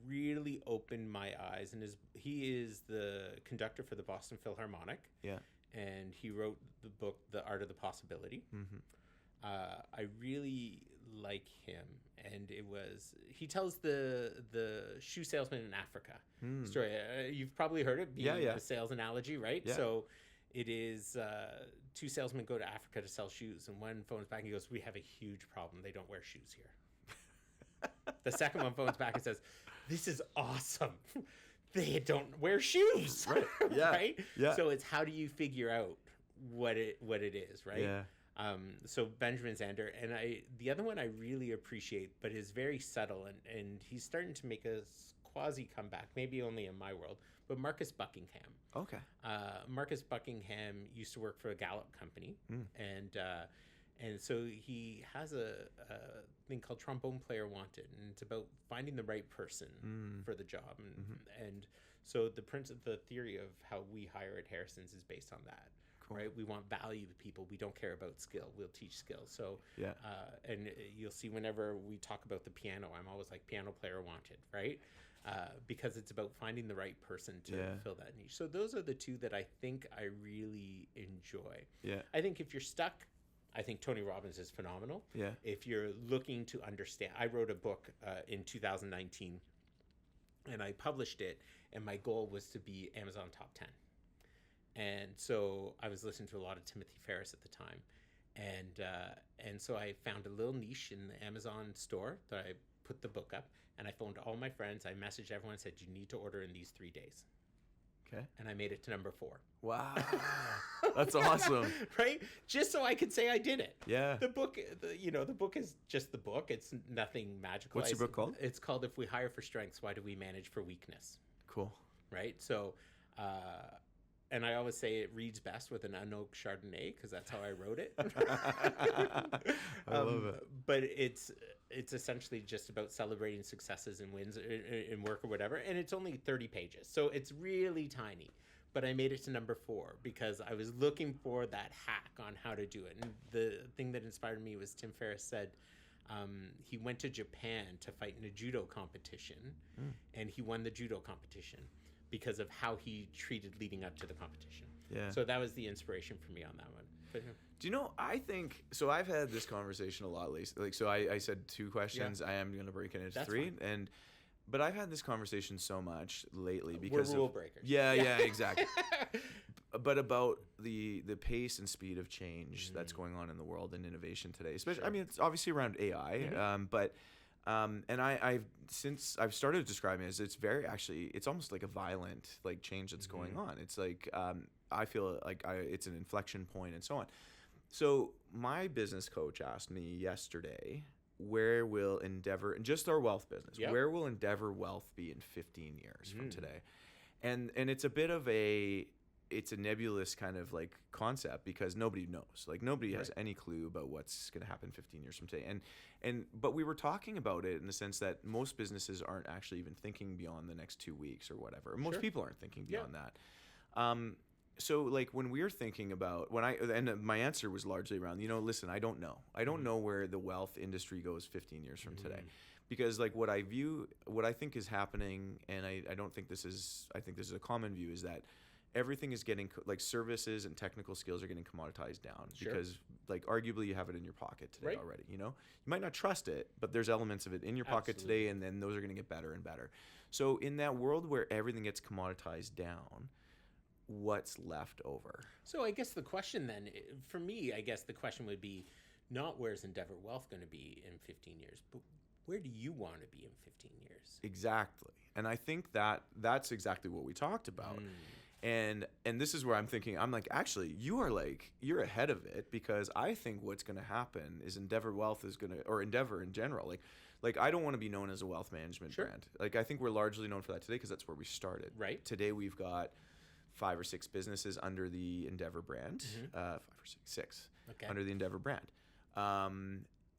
B: really opened my eyes, and he is the conductor for the Boston Philharmonic.
A: Yeah.
B: And he wrote the book The Art of the Possibility. I really like him, and he tells the shoe salesman in Africa story. You've probably heard it, being a sales analogy, right?
A: Yeah.
B: So it is 2 salesmen go to Africa to sell shoes, and one phones back and he goes, "We have a huge problem. They don't wear shoes here." The second one phones back and says, "This is awesome. They don't wear shoes."
A: Right. Yeah.
B: Right?
A: Yeah.
B: So it's how do you figure out what it is, right?
A: Yeah.
B: So Benjamin Zander, and the other one I really appreciate, but is very subtle, and he's starting to make a quasi comeback, maybe only in my world, but Marcus Buckingham.
A: Okay.
B: Marcus Buckingham used to work for a Gallup company, and so he has a thing called Trombone Player Wanted, and it's about finding the right person for the job, and so the theory of how we hire at Harrison's is based on that. Right, we want value to people. We don't care about skill. We'll teach skill. So,
A: yeah.
B: And you'll see whenever we talk about the piano, I'm always like piano player wanted, right? Because it's about finding the right person to fill that niche. So those are the 2 that I think I really enjoy.
A: Yeah.
B: I think if you're stuck, I think Tony Robbins is phenomenal.
A: Yeah.
B: If you're looking to understand, I wrote a book in 2019, and I published it, and my goal was to be Amazon top 10. And so I was listening to a lot of Timothy Ferriss at the time. And so I found a little niche in the Amazon store that I put the book up, and I phoned all my friends. I messaged everyone and said, you need to order in these 3 days.
A: Okay.
B: And I made it to number 4.
A: Wow. That's awesome.
B: Right? Just so I could say I did it.
A: Yeah.
B: The book, the book is just the book. It's nothing magical.
A: What's your book called?
B: It's called If We Hire for Strengths, Why Do We Manage for Weakness?
A: Cool.
B: Right? So, and I always say it reads best with an unoaked Chardonnay because that's how I wrote it.
A: I love it.
B: But it's it's essentially just about celebrating successes and wins in work or whatever. And it's only 30 pages. So it's really tiny. But I made it to number 4 because I was looking for that hack on how to do it. And the thing that inspired me was Tim Ferriss said he went to Japan to fight in a judo competition, and he won the judo competition because of how he treated leading up to the competition.
A: Yeah.
B: So that was the inspiration for me on that one. But,
A: Do you know, I think, so I've had this conversation a lot lately. Like, so I said 2 questions. I am going to break it into
B: That's
A: 3.
B: fine.
A: But I've had this conversation so much lately because
B: we're rule breakers.
A: Yeah, exactly. But about the pace and speed of change that's going on in the world and innovation today, especially, I mean, it's obviously around AI, but and I've since I've started describing it as it's almost like a violent like change that's going on. It's like I feel like it's an inflection point and so on. So my business coach asked me yesterday, where will Endeavor, and just our wealth business, where will Endeavor Wealth be in 15 years from today? And it's a bit of it's a nebulous kind of like concept because nobody knows. Like nobody has any clue about what's going to happen 15 years from today. But we were talking about it in the sense that most businesses aren't actually even thinking beyond the next 2 weeks or whatever. Most people aren't thinking beyond that. So like when we're thinking about my answer was largely around, listen, I don't know. I don't know where the wealth industry goes 15 years from today. Because like what I think is happening, and I think this is a common view, is that everything is getting like services and technical skills are getting commoditized down because like arguably you have it in your pocket today already. You might not trust it, but there's elements of it in your pocket today, and then those are going to get better and better. So in that world where everything gets commoditized down, what's left over?
B: So I guess the question then, for me, I guess the question would be not where's Endeavor Wealth going to be in 15 years, but where do you want to be in 15 years?
A: Exactly. And I think that's exactly what we talked about. And this is where I'm thinking, I'm like, actually, you're ahead of it, because I think what's going to happen is Endeavor Wealth is going to, or Endeavor in general, like I don't want to be known as a wealth management brand. Like I think we're largely known for that today because that's where we started.
B: Right.
A: Today we've got 5 or 6 businesses under the Endeavor brand. 5 or 6 under the Endeavor brand.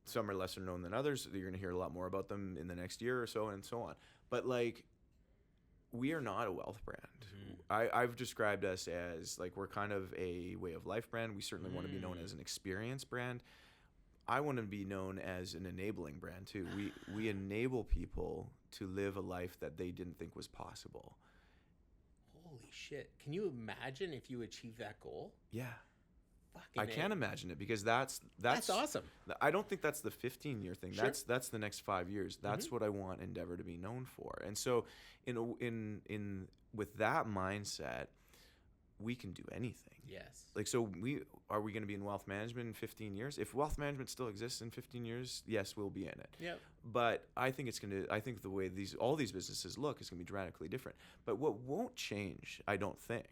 A: Some are lesser known than others. You're going to hear a lot more about them in the next year or so, and so on. But like, we are not a wealth brand. I've described us as like, we're kind of a way of life brand. We certainly want to be known as an experience brand. I want to be known as an enabling brand too. We enable people to live a life that they didn't think was possible.
B: Holy shit. Can you imagine if you achieve that goal?
A: Yeah.
B: Fucking
A: I can't imagine it, because that's
B: awesome.
A: I don't think that's the 15-year thing. That's the next 5 years. That's what I want Endeavor to be known for. And so in with that mindset, we can do anything.
B: Yes.
A: Like, so are we going to be in wealth management in 15 years? If wealth management still exists in 15 years, yes, we'll be in it.
B: Yeah.
A: But I think the way all these businesses look is going to be dramatically different. But what won't change, I don't think,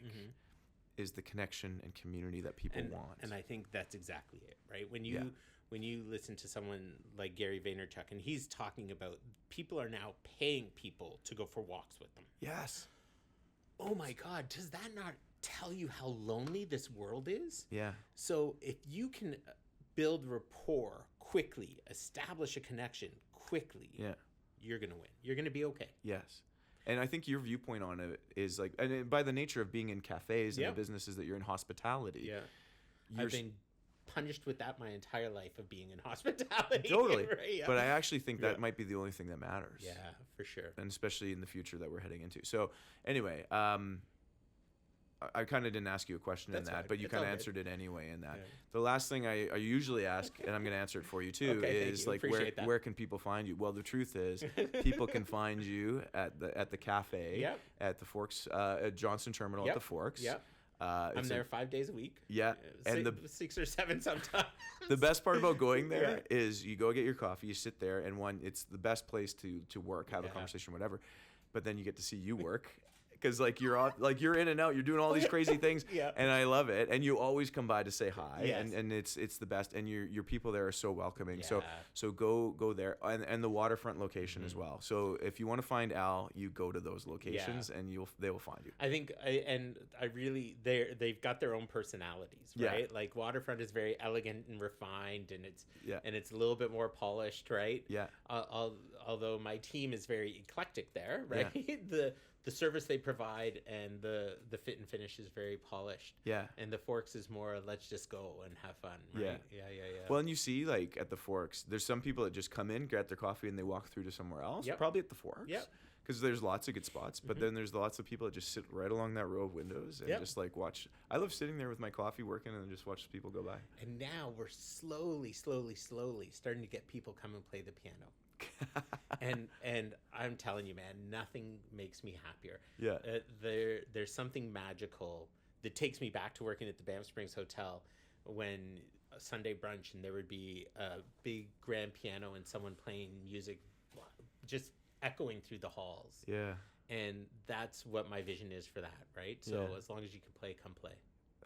A: is the connection and community that people want.
B: And I think that's exactly it, right? When you listen to someone like Gary Vaynerchuk, and he's talking about people are now paying people to go for walks with them.
A: Yes.
B: Oh my God, does that not tell you how lonely this world is?
A: Yeah.
B: So if you can build rapport quickly, establish a connection quickly, you're going to win. You're going to be okay.
A: Yes. And I think your viewpoint on it is like, and by the nature of being in cafes and the businesses that you're in, hospitality.
B: Yeah. I've been punished with that my entire life of being in hospitality.
A: Totally.
B: Right, yeah.
A: But I actually think that might be the only thing that matters.
B: Yeah, for sure.
A: And especially in the future that we're heading into. So anyway, I kind of didn't ask you a question in that,
B: fine.
A: but you
B: It's
A: kind of
B: all
A: answered it anyway in that.
B: Yeah.
A: The last thing I usually ask, and I'm going to answer it for you too, is like, where can people find you? Well, the truth is, people can find you at the cafe, at the Forks, at Johnson Terminal at the Forks.
B: Yep. I'm there 5 days a week.
A: Yeah. And
B: 6 or 7 sometimes.
A: The best part about going there is you go get your coffee, you sit there, and it's the best place to work, have a conversation, whatever. But then you get to see you work, because like you're in and out, you're doing all these crazy things,
B: Yeah.
A: and I love it. And you always come by to say hi,
B: Yes.
A: and it's the best. And your people there are so welcoming.
B: Yeah.
A: So go there, and the waterfront location as well. So if you want to find Al, you go to those locations, and they will find you.
B: I think, they've got their own personalities,
A: Yeah.
B: right? Like Waterfront is very elegant and refined, and
A: Yeah.
B: it's a little bit more polished, right?
A: Yeah.
B: Although my team is very eclectic there, right? The service they provide and the fit and finish is very polished.
A: Yeah.
B: And the Forks is more let's just go and have fun, right? Yeah.
A: Well, and you see, like at the Forks, there's some people that just come in, get their coffee, and they walk through to somewhere else.
B: Yep.
A: Probably at the Forks.
B: Yep.
A: Because there's lots of good spots, but then there's lots of people that just sit right along that row of windows and
B: Yep.
A: just like watch. I love sitting there with my coffee working and just watch people go by.
B: And now we're slowly starting to get people come and play the piano. and I'm telling you, man, nothing makes me happier.
A: Yeah.
B: There's something magical that takes me back to working at the Banff Springs Hotel when a Sunday brunch and there would be a big grand piano and someone playing music just echoing through the halls.
A: Yeah.
B: And that's what my vision is for that, right? So
A: Yeah.
B: as long as you can play, come play.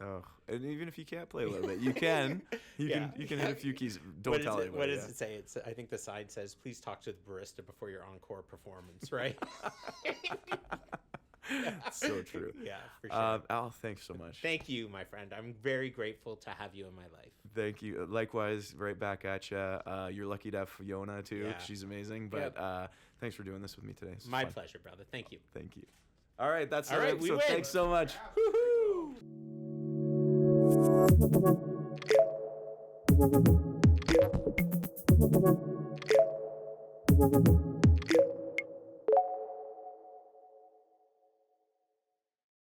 A: Oh, and even if you can't play a little bit, you can. You can hit a few keys. Don't tell anybody.
B: What does it say? I think the sign says, "Please talk to the barista before your encore performance." Right?
A: So true.
B: Yeah, for sure.
A: Al, thanks so much.
B: Thank you, my friend. I'm very grateful to have you in my life.
A: Thank you. Likewise, right back at you. You're lucky to have Fiona too.
B: Yeah.
A: She's amazing. But thanks for doing this with me today. This was
B: My
A: fun.
B: pleasure, brother. Thank you.
A: Thank you. All right, that's
B: All
A: it.
B: right, we
A: So
B: win.
A: thanks so much. Woohoo!